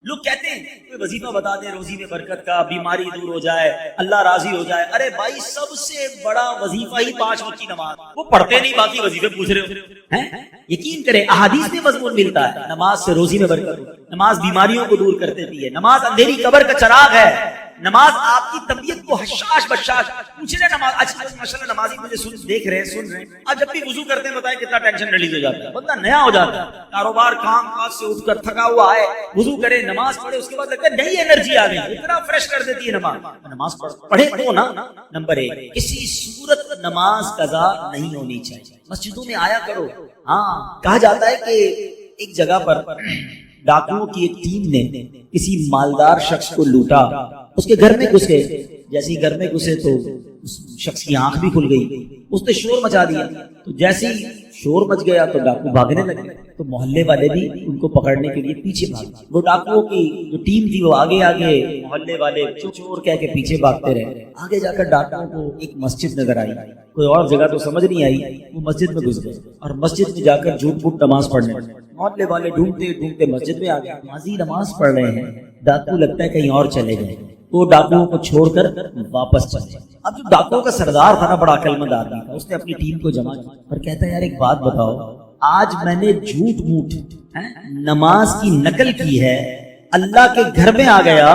لوگ کہتے ہیں کوئی وظیفہ بتا دیں روزی میں برکت کا، بیماری دور ہو جائے، اللہ راضی ہو جائے. ارے بھائی سب سے بڑا وظیفہ ہی 5 وقت کی نماز. وہ پڑھتے نہیں، باقی وظیفے پوچھ رہے ہو. یقین کریں احادیث میں مضمون ملتا ہے نماز سے روزی میں برکت. نماز بیماریوں کو دور کر دیتی ہے. نماز اندھیری قبر کا چراغ ہے. نماز آپ کی طبیعت کو حشاش بشاش پوچھ رہے. نماز آج ماشاءاللہ نمازی مجھے دیکھ رہے ہیں، سن رہے ہیں. آج جب بھی وضو کرتے ہیں بتائیں کتنا ٹینشن ریلیز ہو جاتا ہے، بندہ نیا ہو جاتا ہے. کاروبار کام کاج سے اٹھ کر تھکا ہوا ہے، وضو کرے نماز پڑھے، اس کے بعد لگتا ہے نئی انرجی آ گئی، اتنا فریش کر دیتی ہے نماز. نماز پڑھے تو نا. نمبر 1، کسی صورت نماز قضا نہیں ہونی چاہیے. مسجدوں میں آیا کرو. ہاں کہا جاتا ہے کہ ایک جگہ پر ڈاکوؤں کی ایک ٹیم نے کسی مالدار شخص کو لوٹا. اس کے گھر میں گھسے. جیسے ہی گھر میں گھسے تو اس شخص کی آنکھ بھی کھل گئی. اس نے شور مچا دیا. تو جیسے ہی شور مچ گیا تو ڈاکو بھاگنے لگے. تو محلے والے بھی ان کو پکڑنے کے لیے پیچھے بھاگے. وہ ڈاکوؤں کی جو ٹیم تھی وہ آگے آگے، محلے والے چور کہہ کے پیچھے بھاگتے رہے. آگے جا کر ڈاکوؤں کو ایک مسجد نظر آئی. کوئی اور جگہ تو سمجھ نہیں آئی. وہ مسجد میں گھس گئے اور مسجد میں جا کر جھوٹ پھوٹ نماز پڑھنے. محلے والے ڈھونڈتے ڈھونڈتے مسجد میں آ گئے. نمازی نماز پڑھ رہے ہیں، ڈاکو لگتا ہے کہیں اور چلے گئے. وہ ڈاکوؤں کو چھوڑ کر واپس چلے. اب جو ڈاکوؤں کا سردار تھا نا، بڑا عقل مند آدمی تھا، اس نے اپنی ٹیم کو جمع کیا اور کہتا ہے یار ایک بات بتاؤ، آج میں نے جھوٹ موٹ نماز کی نقل کی ہے، اللہ کے گھر میں آ گیا،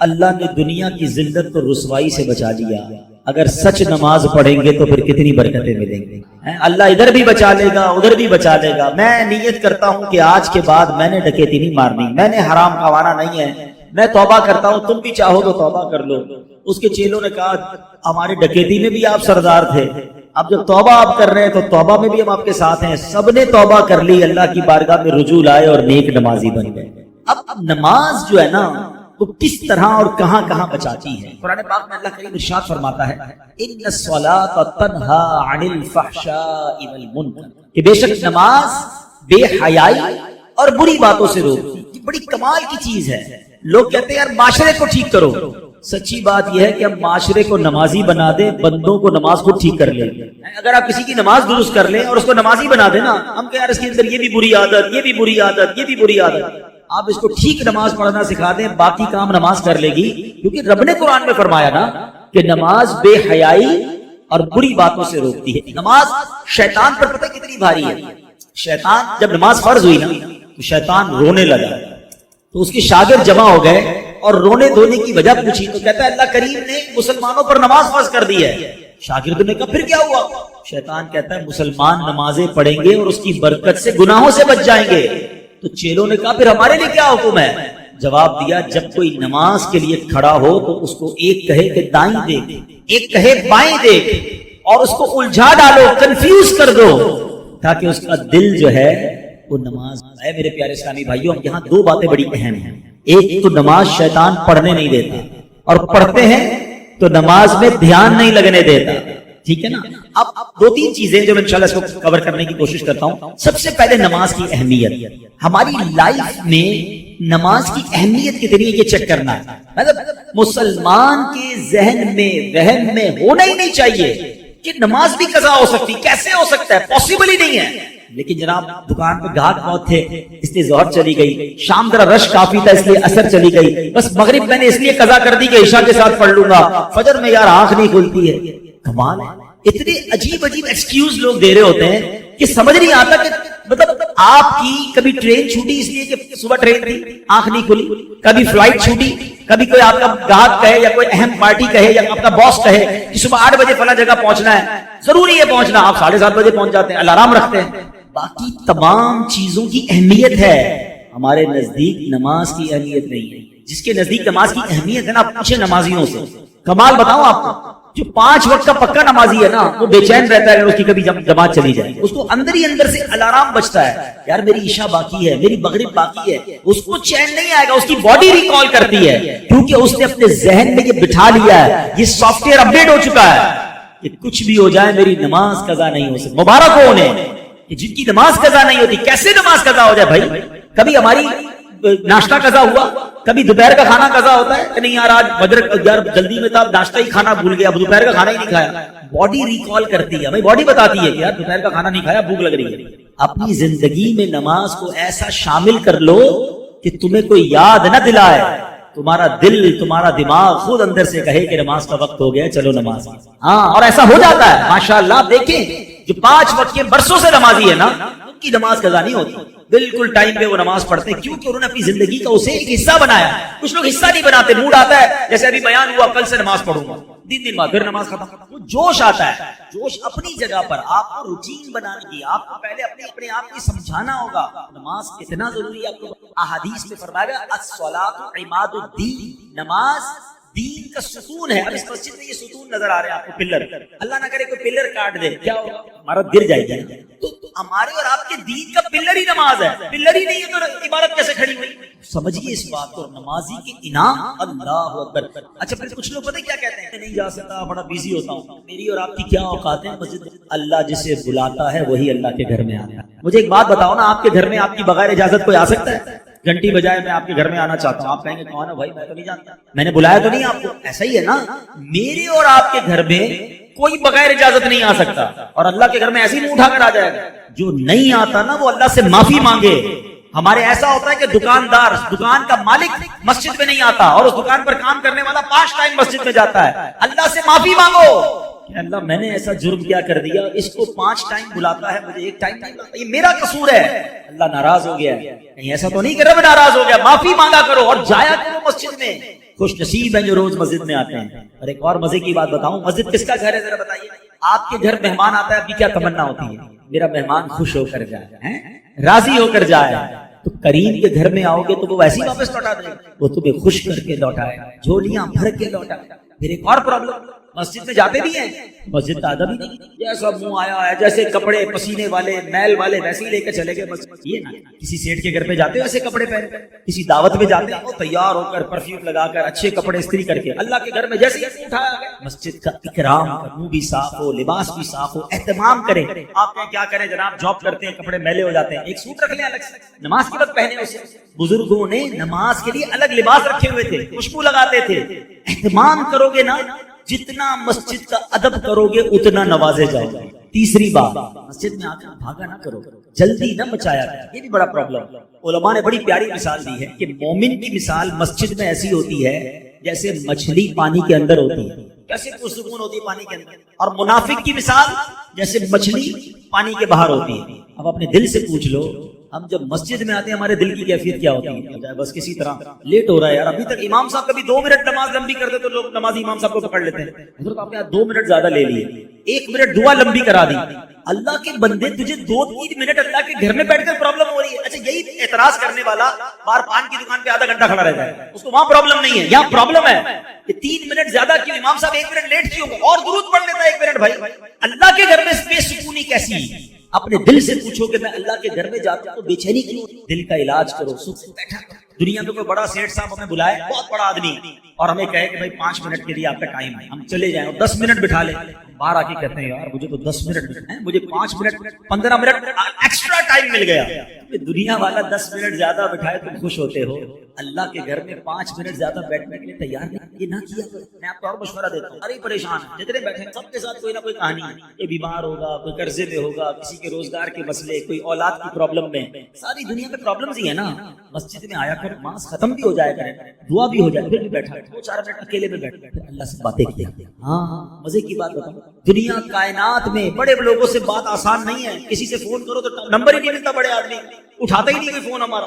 اللہ نے دنیا کی ذلت اور رسوائی سے بچا لیا. اگر سچ نماز پڑھیں گے تو پھر کتنی برکتیں ملیں گی. اللہ ادھر بھی بچا لے گا، ادھر بھی بچا لے گا. میں نیت کرتا ہوں کہ آج کے بعد میں نے ڈکیتی نہیں مارنی، میں نے حرام کھوانا نہیں ہے، میں توبہ کرتا ہوں. تم بھی چاہو تو توبہ کر لو. اس کے چیلوں نے کہا ہمارے ڈکیتی میں بھی آپ سردار تھے، اب جب توبہ آپ کر رہے ہیں تو توبہ میں بھی ہم آپ کے ساتھ ہیں. سب نے توبہ کر لی، اللہ کی بارگاہ میں رجوع لائے اور نیک نمازی بن گئے. اب نماز جو ہے نا وہ کس طرح اور کہاں کہاں بچاتی ہے. قرآن پاک میں اللہ کریم ارشاد فرماتا ہے ان الصلاۃ تنہی عن الفحشاء والمنکر، کہ بے شک نماز بے حیائی اور بری باتوں سے روکتی. یہ بڑی کمال کی چیز ہے. لوگ کہتے ہیں یار معاشرے کو ٹھیک کرو. سچی بات یہ ہے کہ ہم معاشرے کو نمازی بنا دیں، بندوں کو نماز کو ٹھیک کر لیں. اگر آپ کسی کی نماز درست کر لیں اور اس کو نمازی بنا دیں نا، ہم کہ یار اس کے اندر یہ بھی بری عادت، یہ بھی بری عادت، یہ بھی بری عادت. آپ اس کو ٹھیک نماز پڑھنا سکھا دیں، باقی کام نماز کر لے گی. کیونکہ رب نے قرآن میں فرمایا نا کہ نماز بے حیائی اور بری باتوں سے روکتی ہے. نماز شیطان پر پتہ کتنی بھاری ہے. شیطان جب نماز فرض ہوئی نا تو شیطان رونے لگا. تو اس کے شاگرد جمع ہو گئے اور رونے دھونے کی وجہ پوچھی تو کہتا ہے اللہ کریم نے مسلمانوں پر نماز فرض کر دی ہے. شاگردوں نے کہا پھر کیا ہوا؟ شیطان کہتا ہے مسلمان نمازیں پڑھیں گے اور اس کی برکت سے گناہوں سے بچ جائیں گے. تو چیلوں نے کہا پھر ہمارے لیے کیا حکم ہے؟ جواب دیا جب کوئی نماز کے لیے کھڑا ہو تو اس کو ایک کہے کہ دائیں دیکھ، ایک کہے بائیں دیکھ، اور اس کو الجھا ڈالو، کنفیوز کر دو، تاکہ اس کا دل جو ہے وہ نماز ہے. میرے پیارے اسلامی بھائیوں، یہاں دو باتیں بڑی اہم ہیں. ایک تو نماز شیطان پڑھنے نہیں دیتا، اور پڑھتے ہیں تو نماز میں دھیان نہیں لگنے دیتا. ٹھیک ہے نا. اب دو تین چیزیں جو میں انشاءاللہ اس کو کور کرنے کی کوشش کرتا ہوں. سب سے پہلے نماز کی اہمیت. ہماری لائف میں نماز کی اہمیت کتنی ہے یہ چیک کرنا ہے. مطلب مسلمان کے ذہن میں وہم میں ہونا ہی نہیں چاہیے کہ نماز بھی قضا ہو سکتی. کیسے ہو سکتا ہے؟ پاسبل ہی نہیں ہے. لیکن جناب دکان پہ گاہک بہت تھے اس لیے ظہر چلی گئی، شام ذرا رش کافی تھا اس لیے عصر چلی گئی، بس مغرب میں نے اس لیے قضا کر دی کہ عشاء کے ساتھ پڑھ لوں گا، فجر میں یار آنکھ نہیں کھلتی ہے. کمال ہے. اتنے عجیب عجیب ایکسکیوز لوگ دے رہے ہوتے ہیں کہ سمجھ نہیں آتا کہ مطلب آپ کی کبھی ٹرین چھوٹی اس لیے کہ صبح ٹرین تھی آنکھ نہیں کھلی، کبھی فلائٹ چھوٹی، کبھی کوئی آپ کا گاہک کہے یا کوئی اہم پارٹی کہے یا آپ کا باس کہے کہ صبح 8 بجے فلاں جگہ پہنچنا ہے، ضروری ہے پہنچنا، آپ 7:30 بجے پہنچ جاتے ہیں، الارم رکھتے ہیں. باقی تمام چیزوں کی اہمیت ہے، ہمارے نزدیک نماز کی اہمیت نہیں ہے. جس کے نزدیک نماز کی اہمیت ہے نا، پوچھے نمازیوں سے. کمال بتاؤں آپ کو، جو 5 وقت کا پکا نمازی ہے نا وہ بے چین رہتا ہے اگر اس کی کبھی جماعت چلی جائے. اس کو اندر ہی اندر سے الارم بجتا ہے، یار میری عشاء باقی ہے، میری مغرب باقی ہے. اس کو چین نہیں آئے گا، اس کی باڈی ریکال کرتی ہے کیونکہ اس نے اپنے ذہن میں یہ بٹھا لیا ہے، یہ سافٹ ویئر اپڈیٹ ہو چکا ہے کہ کچھ بھی ہو جائے میری نماز قضا نہیں ہو سکتی. مبارک ہو انہیں کہ جن کی نماز قضا نہیں ہوتی. کیسے نماز قضا ہو جائے بھائی؟ کبھی ہماری ناشتہ قضا ہوا، کبھی دوپہر کا کھانا قضا ہوتا ہے کہ نہیں یار آج فجر یار جلدی میں تھا، ناشتہ ہی کھانا بھول گیا، دوپہر کا کھانا ہی نہیں کھایا. باڈی ریکال کرتی ہے بھائی، باڈی بتاتی ہے کہ یار دوپہر کا کھانا نہیں کھایا، بھوک لگ رہی ہے. اپنی زندگی میں نماز کو ایسا شامل کر لو کہ تمہیں کوئی یاد نہ دلائے، تمہارا دل تمہارا دماغ خود اندر سے کہے کہ نماز کا وقت ہو گیا، چلو نماز. ہاں، اور ایسا ہو جاتا ہے ماشاءاللہ. آپ دیکھیں جو 5 وقت کے برسوں سے نمازی ہے نا، ان کی نماز قضا نہیں ہوتی، بالکل ٹائم پہ وہ نماز پڑھتے ہیں. کیوں کہ انہوں نے اپنی زندگی کا اسے ایک حصہ بنایا. کچھ لوگ حصہ نہیں بناتے، موڈ آتا ہے جیسے ابھی بیان ہوا کل سے نماز پڑھوں گا، 3 دن بعد پھر نماز ختم. وہ جوش آتا ہے. جوش اپنی جگہ پر آپ کو روٹین بنانے کی، آپ کو پہلے اپنے آپ کو سمجھانا ہوگا نماز کتنا ضروری ہے. آپ کو احادیث میں فرمایا گیا الصلاۃ عماد الدین، نماز دین کا ستون ہے. اب اس مسجد میں یہ ستون نظر آ رہے ہیں آپ کو، پلر. اللہ نہ کرے کوئی پلر کاٹ دے، کیا ہوگا؟ عمارت گر جائے گی. تو ہمارے اور آپ کے دین کا پلر ہی نماز ہے. پلر ہی نہیں ہے تو عبادت کیسے کھڑی ہوئی؟ سمجھیے اس بات کو. نمازی کے انعام اللہ اکبر. اچھا پھر کچھ لوگ پتہ کیا کہتے ہیں، نہیں جا سکتا، بڑا بیزی ہوتا ہوں. میری اور آپ کی کیا اوقات ہے مسجد؟ اللہ جسے بلاتا ہے وہی اللہ کے گھر میں آتا ہے. مجھے ایک بات بتاؤ نا، آپ کے گھر میں آپ کی بغیر اجازت کوئی آ سکتا ہے؟ گھنٹی بجائے میں آپ کے گھر میں آنا چاہتا ہوں، آپ کہیں گے کون ہے بھائی، میں تو نہیں جانتا، میں نے بلایا تو نہیں آپ کو. ایسا ہی ہے نا، میرے اور آپ کے گھر میں کوئی بغیر اجازت نہیں آ سکتا، اور اللہ کے گھر میں ایسے ہی منہ اٹھا کر آ جائے گا. جو نہیں آتا نا وہ اللہ سے معافی مانگے. ہمارے ایسا ہوتا ہے کہ دکاندار، دکان کا مالک مسجد میں نہیں آتا، اور اس دکان پر کام کرنے والا 5 ٹائم مسجد میں جاتا ہے. اللہ سے معافی مانگو کہ اللہ میں نے ایسا جرم کیا کر دیا، اس کو 5 ٹائم بلاتا ہے، مجھے 1 ٹائم نہیں بلاتا، یہ میرا قصور ہے. اللہ ناراض ہو گیا، کہیں ایسا تو نہیں کہ رب ناراض ہو گیا. معافی مانگا کرو اور جایا کرو مسجد میں. خوش نصیب ہیں جو روز مسجد میں آتے ہیں. اور ایک اور مزے کی بات بتاؤں، مسجد کس کا گھر ہے ذرا بتائیے. آپ کے گھر مہمان آتا ہے، آپ کی کیا تمنا ہوتی ہے؟ میرا مہمان خوش ہو کر جائے، راضی ہو کر جائے. تو کریم کے گھر میں آؤ گے تو وہ ویسے ہی واپس لوٹا دے گا، وہ تمہیں خوش کر کے لوٹائے، جھولیاں بھر کے لوٹائے. پھر ایک اور پرابلم، مسجد میں جاتے بھی ہیں، مسجد کا ادب ہی نہیں. جیسا منہ آیا ہے، جیسے کپڑے پسینے والے میل والے ویسے ہی لے کے چلے گئے مسجد. یہ نا کسی سیٹ کے گھر پہ جاتے ہیں ایسے کپڑے پہن کر، کسی دعوت میں جاتے ہیں تیار ہو کر، پرفیوم لگا کر، اچھے کپڑے استری کر کے. اللہ کے گھر میں جیسے ہی اٹھایا گیا، مسجد کا اکرام، منہ بھی صاف ہو، لباس بھی صاف ہو، اہتمام کریں. آپ کیا کریں جناب، جاب کرتے ہیں، کپڑے میلے ہو جاتے ہیں، ایک سوٹ رکھ لیں الگ سے، نماز کے وقت پہنے اسے. بزرگوں نے نماز کے لیے الگ لباس رکھے ہوئے تھے، خوشبو لگاتے تھے. اہتمام کرو گے نا، جتنا مسجد کا ادب کرو گے اتنا نوازے جاؤ گے. تیسری بات، مسجد میں آ کر بھاگا نہ کرو، جلدی نہ مچایا کرو. یہ بھی بڑا پرابلم. علماء نے بڑی پیاری مثال دی ہے کہ مومن کی مثال مسجد میں ایسی ہوتی ہے جیسے مچھلی پانی کے اندر ہوتی ہے، کیسے پرسکون ہوتی ہے پانی کے اندر. اور منافق کی مثال جیسے مچھلی پانی کے باہر ہوتی ہے. اب اپنے دل سے پوچھ لو، ہم جب مسجد میں آتے ہیں ہمارے دل کی کیفیت کیا ہوتی ہے؟ بس کسی طرح لیٹ ہو رہا ہے یار، ابھی تک امام صاحب کبھی 2 منٹ نماز لمبی کرتے تو لوگ نمازی امام صاحب کو پکڑ لیتے ہیں. حضرت آپ نے 2 منٹ زیادہ لے لیے، 1 منٹ دعا لمبی کرا دی. اللہ کے بندے، تجھے 2-3 منٹ اللہ کے گھر میں بیٹھ کر پرابلم ہو رہی ہے. اچھا یہی اعتراض کرنے والا بار پان کی دکان پہ آدھا گھنٹہ کھڑا رہتا ہے، اس کو وہاں پرابلم نہیں ہے. یہاں پرابلم ہے کہ 3 منٹ زیادہ کیوں، امام صاحب 1 منٹ لیٹ کیوں، اور درود پڑھ لیتا ہے 1 منٹ. بھائی اللہ کے گھر میں بے سکونی کیسی ہے؟ اپنے دل سے پوچھو کہ میں اللہ کے گھر میں جاتا ہوں تو بے چینی کیوں؟ دل کا علاج کرو، سکھ سے بیٹھا کرو. دنیا میں کوئی بڑا سیٹ صاحب ہمیں بلائے، بہت بڑا آدمی، اور ہمیں کہے کہ بھائی 5 منٹ کے لیے آپ کا ٹائم ہے، ہم چلے جائیں، اور 10 منٹ بٹھا لیں. باہر آ کے کہتے ہیں یار مجھے تو 10 منٹ ہیں، مجھے 5 منٹ 15 منٹ ایکسٹرا ٹائم مل گیا. دنیا والا 10 منٹ زیادہ بٹھائے تم خوش ہوتے ہو، اللہ کے گھر میں 5 منٹ زیادہ بیٹھنے کے لیے تیار نہیں. یہ نہ کیا کرو. میں آپ کو اور مشورہ دیتا ہوں، ارے پریشان جتنے بیٹھے سب کے ساتھ کوئی نہ کوئی کہانی ہے. یہ بیمار ہوگا، کوئی قرضے میں ہوگا، کسی کے روزگار کے مسئلے، کوئی اولاد کی پرابلم میں، ساری دنیا میں پرابلمز ہی ہے نا. مسجد میں آیا کر، نماز ختم بھی ہو جائے کرے، دعا بھی ہو جائے، پھر بھی بیٹھا 2-4 منٹ اکیلے میں بیٹھ کر اللہ سے باتیں کرتے ہیں. ہاں مزے کی بات بتاؤں، دنیا کائنات میں بڑے لوگوں سے بات آسان نہیں ہے. کسی سے فون کرو تو نمبر ہی نہیں ملتا، بڑے آدمی اٹھاتا ہی نہیں کوئی فون ہمارا،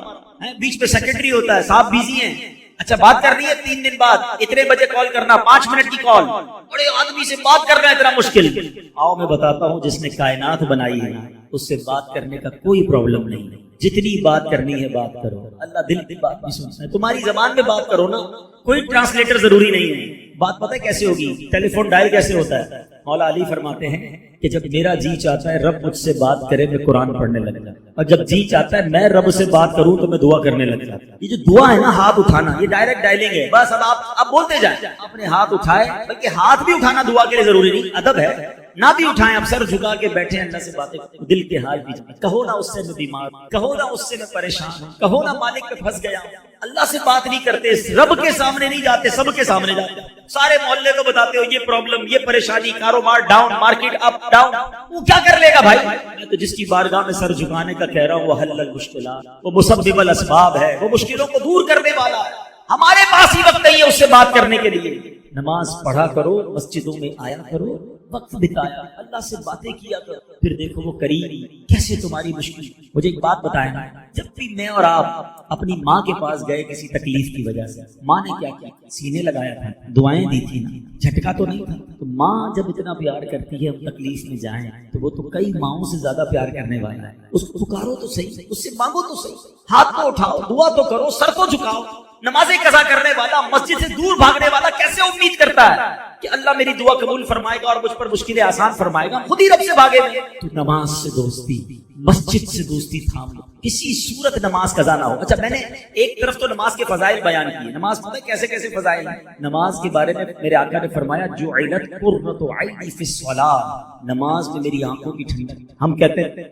بیچ میں سیکرٹری ہوتا ہے، صاحب بیزی ہیں. اچھا بات کرنی ہے 3 دن بعد، اتنے بجے کال کرنا، 5 منٹ کی کال، بڑے آدمی سے بات کرنا اتنا مشکل. آؤ میں بتاتا ہوں، جس نے کائنات بنائی ہے اس سے بات کرنے کا کوئی پرابلم نہیں ہے. جتنی بات کرنی ہے بات کرو، اللہ دل کی بات نہیں سنتا ہے. تمہاری زبان میں بات کرو نا، کوئی ٹرانسلیٹر ضروری نہیں ہے. بات پتہ ہے کیسے ہوگی؟ ٹیلی فون ڈائل کیسے ہوتا ہے؟ مولا علی فرماتے ہیں کہ جب میرا جی چاہتا ہے رب مجھ سے بات کرے میں قرآن پڑھنے لگ جاتا ہوں، اور جب جی چاہتا ہے میں رب سے بات کروں تو میں دعا کرنے لگ جاتا ہوں. یہ جو دعا ہے نا، ہاتھ اٹھانا، یہ ڈائریکٹ ڈائلنگ ہے. بس اب آپ بولتے جائیں، اپنے ہاتھ اٹھائے، بلکہ ہاتھ بھی اٹھانا دعا کے لیے ضروری نہیں، ادب ہے. نہ بھی اٹھائیں، اب سر جھکا کے بیٹھے اللہ سے باتیں، دل کے حال بھی کہو نا، اس سے میں بیمار، کہو نا اس سے میں پریشان ہوں، کہو نا مالک پہ پھنس گیا. اللہ سے بات نہیں کرتے، رب کے سامنے نہیں جاتے، سب کے سامنے جاتے. سارے محلے کو بتاتے ہو یہ پرابلم، یہ پریشانی، کاروبار ڈاؤن، مارکیٹ اپ ڈاؤن، وہ کیا کر لے گا بھائی؟ میں تو جس کی بارگاہ میں سر جھکانے کا کہہ رہا ہوں وہ حل المشکلات، وہ مسبب الاسباب ہے، وہ مشکلوں کو دور کرنے والا ہے۔ ہمارے پاس ہی وقت نہیں ہے اس سے بات کرنے کے لیے۔ نماز پڑھا کرو، مسجدوں میں آیا کرو، وقت بتایا، اللہ سے باتیں کیا کرو، پھر دیکھو وہ کریم کیسے تمہاری مشکل۔ مجھے ایک بات بتائیں، جب بھی میں اور آپ اپنی ماں کے پاس گئے کسی تکلیف کی وجہ سے، ماں نے کیا کیا؟ سینے لگایا تھا، دعائیں دی تھی نا، جھٹکا تو نہیں تھا۔ تو ماں جب اتنا پیار کرتی ہے، ہم تکلیف میں جائیں تو وہ تو کئی ماؤں سے زیادہ پیار کرنے والا ہے۔ اس کو پکارو تو صحیح، اس سے مانگو تو صحیح، ہاتھ تو اٹھاؤ، دعا تو کرو، سر تو جھکاؤ۔ نمازیں قضا کرنے والا، مسجد سے دور بھاگنے والا کیسے امید کرتا ہے کہ اللہ میری دعا قبول فرمائے گا اور مجھ پر مشکلیں آسان فرمائے گا؟ خود ہی رب سے بھاگے گا۔ تو نماز سے دوستی، مسجد سے دوستی تھام لو، کسی صورت نماز قضا نہ ہو۔ اچھا، میں نے ایک طرف تو نماز کے فضائل بیان کیے، نماز پتہ ہے کیسے کیسے فضائل ہیں؟ نماز کے بارے میں میرے آقا نے فرمایا جعلت قرۃ عینی فی الصلاۃ، نماز میں میری آنکھوں کی ٹھنڈک۔ ہم کہتے ہیں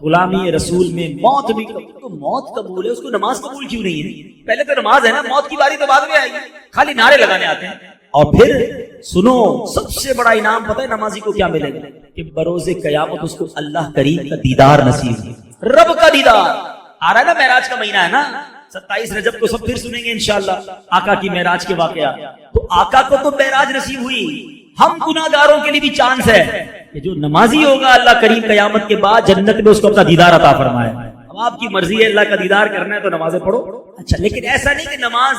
غلامی رسول میں موت بھی قبول، تو موت قبول ہے، اس کو نماز قبول کیوں نہیں ہے؟ پہلے تو نماز ہے نا، موت کی باری تو بعد میں آئے گی، خالی نعرے لگانے آتے ہیں۔ اور پھر سنو، سب سے بڑا انعام پتہ ہے نمازی کو کیا ملے گا؟ کہ بروز قیامت اس کو اللہ کریم کا دیدار نصیب ہے، رب کا دیدار۔ آ رہا ہے نا، معراج کا مہینہ ہے نا، 27 رجب کو سب پھر سنیں گے انشاءاللہ آقا کی معراج کے واقعہ۔ تو آقا کو تو معراج نصیب ہوئی، ہم گناہگاروں کے لیے بھی چانس ہے کہ جو نمازی ہوگا اللہ کریم قیامت کے بعد جنت میں اس کو اپنا دیدار عطا فرمائے۔ اب آپ کی مرضی ہے، اللہ کا دیدار کرنا ہے تو نمازیں پڑھو۔ اچھا، لیکن ایسا نہیں کہ نماز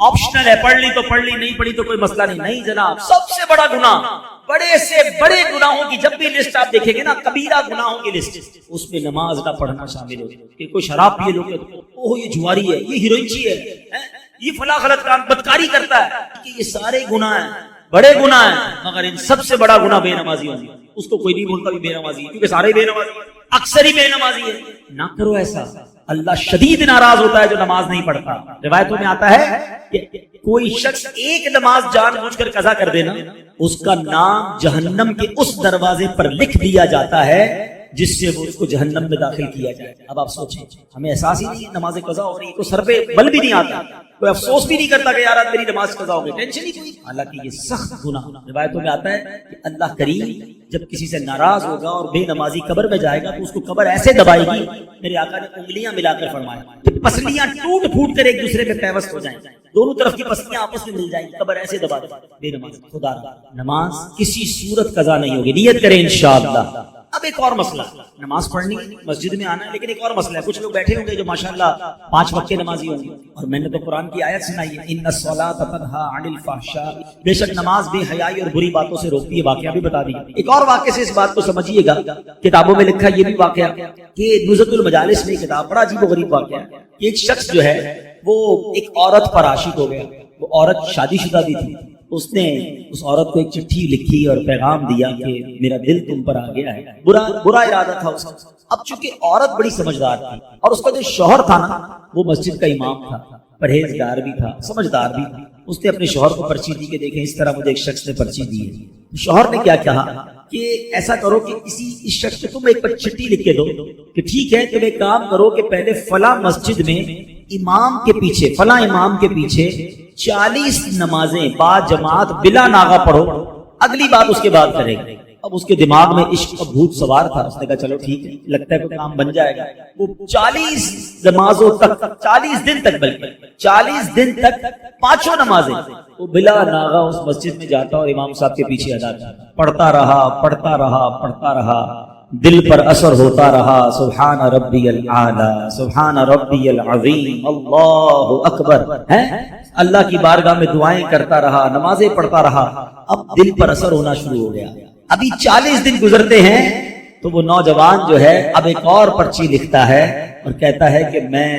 آپشنل ہے، پڑھ لی تو پڑھ لی، نہیں پڑھی تو کوئی مسئلہ نہیں۔ نہیں جناب، سب سے بڑا گناہ، بڑے سے بڑے گناہوں کی جب بھی لسٹ آپ دیکھیں گے نا، کبیرہ گناہوں کی لسٹ، اس میں نماز نہ پڑھنا شامل ہو۔ کہ کوئی شراب پیے لوگ اوہ یہ جواری ہے، یہ ہیروئنچی ہے، یہ فلاں غلط کام، بدکاری کرتا ہے، کہ یہ سارے گناہ ہیں، بڑے گناہ ہیں، مگر ان سب سے بڑا گناہ بے نمازی ہوگی۔ اس کو کوئی نہیں بولتا بھی بے نمازی ہے، کیونکہ سارے بے نمازی ہیں، اکثر ہی بے نمازی ہے۔ نہ کرو ایسا، اللہ شدید ناراض ہوتا ہے جو نماز نہیں پڑھتا۔ روایتوں میں آتا ہے کہ کوئی شخص ایک نماز جان بوجھ کر قضا کر دینا، اس کا نام جہنم کے اس دروازے پر لکھ دیا جاتا ہے جس سے وہ اس کو جہنم میں داخل کیا جائے۔ اب آپ سوچیں، ہمیں احساس ہی نہیں نماز قضا ہو رہی ہے، کوئی سر پہ بل بھی نہیں آتا، کوئی افسوس بھی نہیں کرتا کہ یار آج میری نماز قضا ہو گئی، ٹینشن ہی کوئی۔ حالانکہ یہ سخت گناہ، روایتوں میں آتا ہے کہ اللہ کریم جب کسی سے ناراض ہوگا اور بے نمازی قبر میں جائے گا تو اس کو قبر ایسے دبائے گی، میرے آقا نے انگلیاں ملا کر فرمایا کہ پسلیاں ٹوٹ پھوٹ کر ایک دوسرے میں پیوست ہو جائیں، دونوں طرف کی پسلیاں آپس میں مل جائیں گی، قبر ایسے دبا دے بے نماز۔ خدا نماز کسی صورت قضا نہیں ہوگی، نیت کریں انشاءاللہ۔ اب ایک اور مسئلہ، نماز پڑھنی مسجد میں آنا ہے، لیکن ایک اور مسئلہ ہے، کچھ لوگ بیٹھے ہوں گے جو ماشاءاللہ 5 وقت کے نمازی ہوں گے، اور میں نے تو قرآن کی آیت سنائی ہے ان الصلاۃ تنہی عن الفحشاء، بے شک نماز بے حیائی اور بری باتوں سے روکتی ہے۔ واقعہ بھی بتا دیا۔ ایک اور واقعے سے اس بات کو سمجھیے گا، کتابوں میں لکھا یہ بھی واقعہ کہ نزہۃ المجالس میں کتاب، بڑا عجیب و غریب واقعہ ہے کہ ایک شخص جو ہے وہ ایک عورت پر عاشق ہو گیا، وہ عورت شادی شدہ بھی تھی، اس نے اس عورت کو ایک چٹھی لکھی اور پیغام دیا کہ میرا دل تم پر آ گیا ہے، برا ارادہ تھا اس کا۔ اب چونکہ عورت بڑی سمجھدار تھی اور اس کا جو شوہر تھا نا وہ مسجد کا امام تھا، پرہیزگار بھی تھا، سمجھدار بھی تھا، اس نے اپنے شوہر کو پرچی دی کہ دیکھیں اس طرح مجھے ایک شخص نے پرچی دی ہے۔ شوہر نے کیا کہا کہ ایسا کرو کہ اس شخص کو تم ایک چٹھی لکھ کے دو کہ ٹھیک ہے تم ایک کام کرو کہ پہلے فلاں مسجد میں امام کے پیچھے، فلاں امام کے پیچھے 40 نمازیں با جماعت بلا ناغہ پڑھو، اگلی بات اس کے بعد کرے گا۔ اب اس کے دماغ میں عشق کا بھوت سوار تھا، اس نے کہا چلو ٹھیک ہے، لگتا ہے کوئی کام بن جائے گا۔ وہ 40 نمازوں تک، 40 دن تک، بلکہ 40 دن تک 5 نمازیں وہ بلا ناغہ اس مسجد میں جاتا اور امام صاحب کے پیچھے ادا کرتا، پڑھتا رہا پڑھتا رہا پڑھتا رہا، دل پر اثر ہوتا رہا، سبحان ربی الاعلی، سبحان ربی العظیم، اللہ اکبر، اللہ کی بارگاہ میں دعائیں کرتا رہا، نمازیں پڑھتا رہا۔ اب دل پر اثر ہونا شروع ہو گیا۔ ابھی 40 دن گزرتے ہیں تو وہ نوجوان جو ہے اب ایک اور پرچی لکھتا ہے اور کہتا ہے کہ میں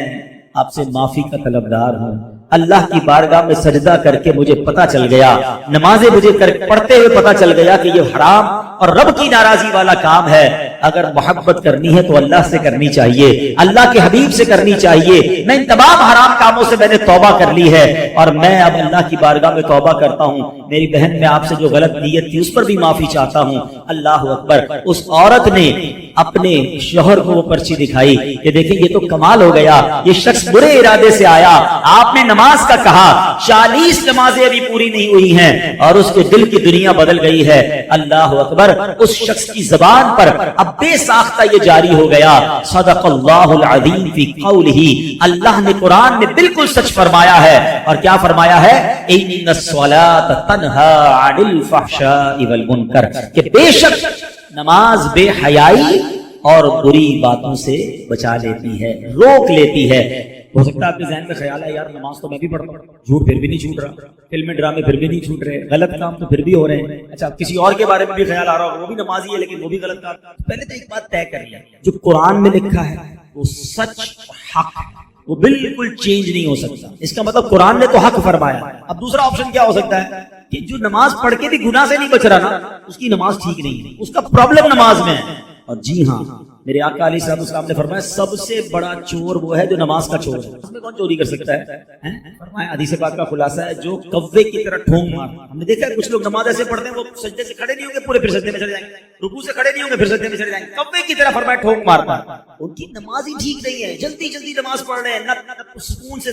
آپ سے معافی کا طلبگار ہوں، اللہ کی بارگاہ میں سجدہ کر کے مجھے پتا چل گیا، نمازیں مجھے پڑھتے ہوئے پتا چل گیا کہ یہ حرام اور رب کی ناراضی والا کام ہے، اگر محبت کرنی ہے تو اللہ سے کرنی چاہیے، اللہ کے حبیب سے کرنی چاہیے۔ میں ان تمام حرام کاموں سے میں نے توبہ کر لی ہے اور میں اب اللہ کی بارگاہ میں توبہ کرتا ہوں۔ میری بہن میں آپ سے جو غلط نیت تھی اس پر بھی معافی چاہتا ہوں۔ اللہ اکبر۔ اس عورت نے اپنے شوہر کو وہ پرچی دکھائی کہ دیکھیں یہ تو کمال ہو گیا، یہ شخص برے ارادے سے آیا، آپ نے نماز کا کہا، 40 نمازیں ابھی پوری نہیں ہوئی ہیں اور اس کے دل کی دنیا بدل گئی ہے۔ اللہ اکبر۔ اس شخص کی زبان پر اب بے ساختہ یہ جاری ہو گیا، صدق اللہ العظیم فی قولہ، اللہ نے قرآن میں بالکل سچ فرمایا ہے۔ اور کیا فرمایا ہے؟ ان الصلاۃ تنہی عن الفحشاء والمنکر، کہ بے شک نماز بے حیائی اور بری باتوں سے بچا لیتی ہے، روک لیتی ہے۔ ہو سکتا ہے آپ کے ذہن میں خیال ہے یار نماز تو میں بھی پڑھتا ہوں، جھوٹ پھر بھی نہیں چھوٹ رہا، فلمیں ڈرامے پھر بھی نہیں چھوٹ رہے، غلط کام تو پھر بھی ہو رہے ہیں۔ اچھا کسی اور کے بارے میں بھی خیال آ رہا ہوگا وہ بھی نمازی ہے لیکن وہ بھی غلط کام۔ پہلے تو ایک بات طے کر لیا، جو قرآن میں لکھا ہے وہ سچ حق، وہ بالکل چینج نہیں ہو سکتا۔ اس کا مطلب قرآن نے تو حق فرمایا۔ اب دوسرا آپشن کیا ہو سکتا ہے کہ جو نماز پڑھ کے بھی گناہ سے نہیں بچ رہا نا، اس کی نماز ٹھیک نہیں ہے، اس کا پرابلم نماز میں ہے۔ اور جی ہاں، میرے آقا علیہ الصلوۃ والسلام نے فرمایا سب سے بڑا چور وہ ہے جو نماز کا چور ہے۔ اس میں کون چوری کر سکتا ہے؟ فرمایا حدیث پاک کا خلاصہ ہے جو کوے کی طرح ٹھونگ مار۔ ہم نے دیکھا ہے کچھ لوگ نماز ایسے پڑھتے ہیں وہ سجدے سے کھڑے نہیں ہوں گے پورے پھر سجدے میں چلے جائیں گے، رکوع سے کھڑے نہیں ہوں گے پھر سجدے میں چلے جائیں گے، کوے کی طرح فرمایا ٹھونگ مارتا۔ ان کی نماز ہی ٹھیک نہیں ہے، جلدی جلدی نماز پڑھ رہے ہیں، نہ سکون سے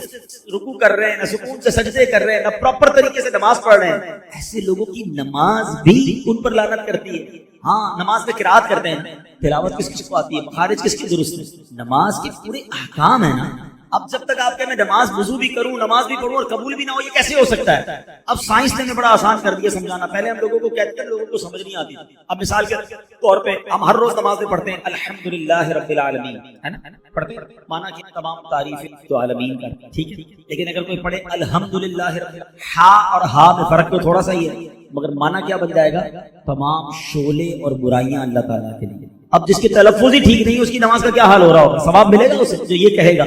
رکوع کر رہے ہیں، نہ سکون سے سجدے کر رہے ہیں، نہ پراپر طریقے سے نماز پڑھ رہے ہیں۔ ایسے لوگوں کی نماز بھی ان پر لعنت کرتی ہے۔ ہاں نماز میں قرات کرتے ہیں، تلاوت کس کس کو آتی ہے، مخارج کس کی درست ہے، نماز کے پورے احکام ہیں نا۔ اب جب تک آپ کہ میں نماز وضو بھی کروں، نماز بھی پڑھوں اور قبول بھی نہ ہو، یہ کیسے ہو سکتا ہے؟ اب سائنس نے بڑا آسان کر دیا سمجھانا۔ پہلے ہم لوگوں کو کہتے ہیں لوگوں کو سمجھ نہیں آتی۔ اب مثال کے طور پہ ہم ہر روز نماز میں پڑھتے ہیں الحمدللہ رب العالمین، ہے نا، پڑھتے ہیں، مانا کہ تمام تعریفیں تو عالمین کا، ٹھیک ہے۔ لیکن اگر کوئی پڑھے الحمدللہ رب، ہا اور ہا میں فرق تو تھوڑا سا ہی ہے، مگر مانا کیا بن جائے گا؟ تمام شعلے اور برائیاں اللہ تعالیٰ کے لیے۔ اب جس کے تلفظ ہی ٹھیک نہیں اس کی نماز کا کیا حال ہو رہا ہوگا؟ ثواب ملے گا اسے جو یہ کہے گا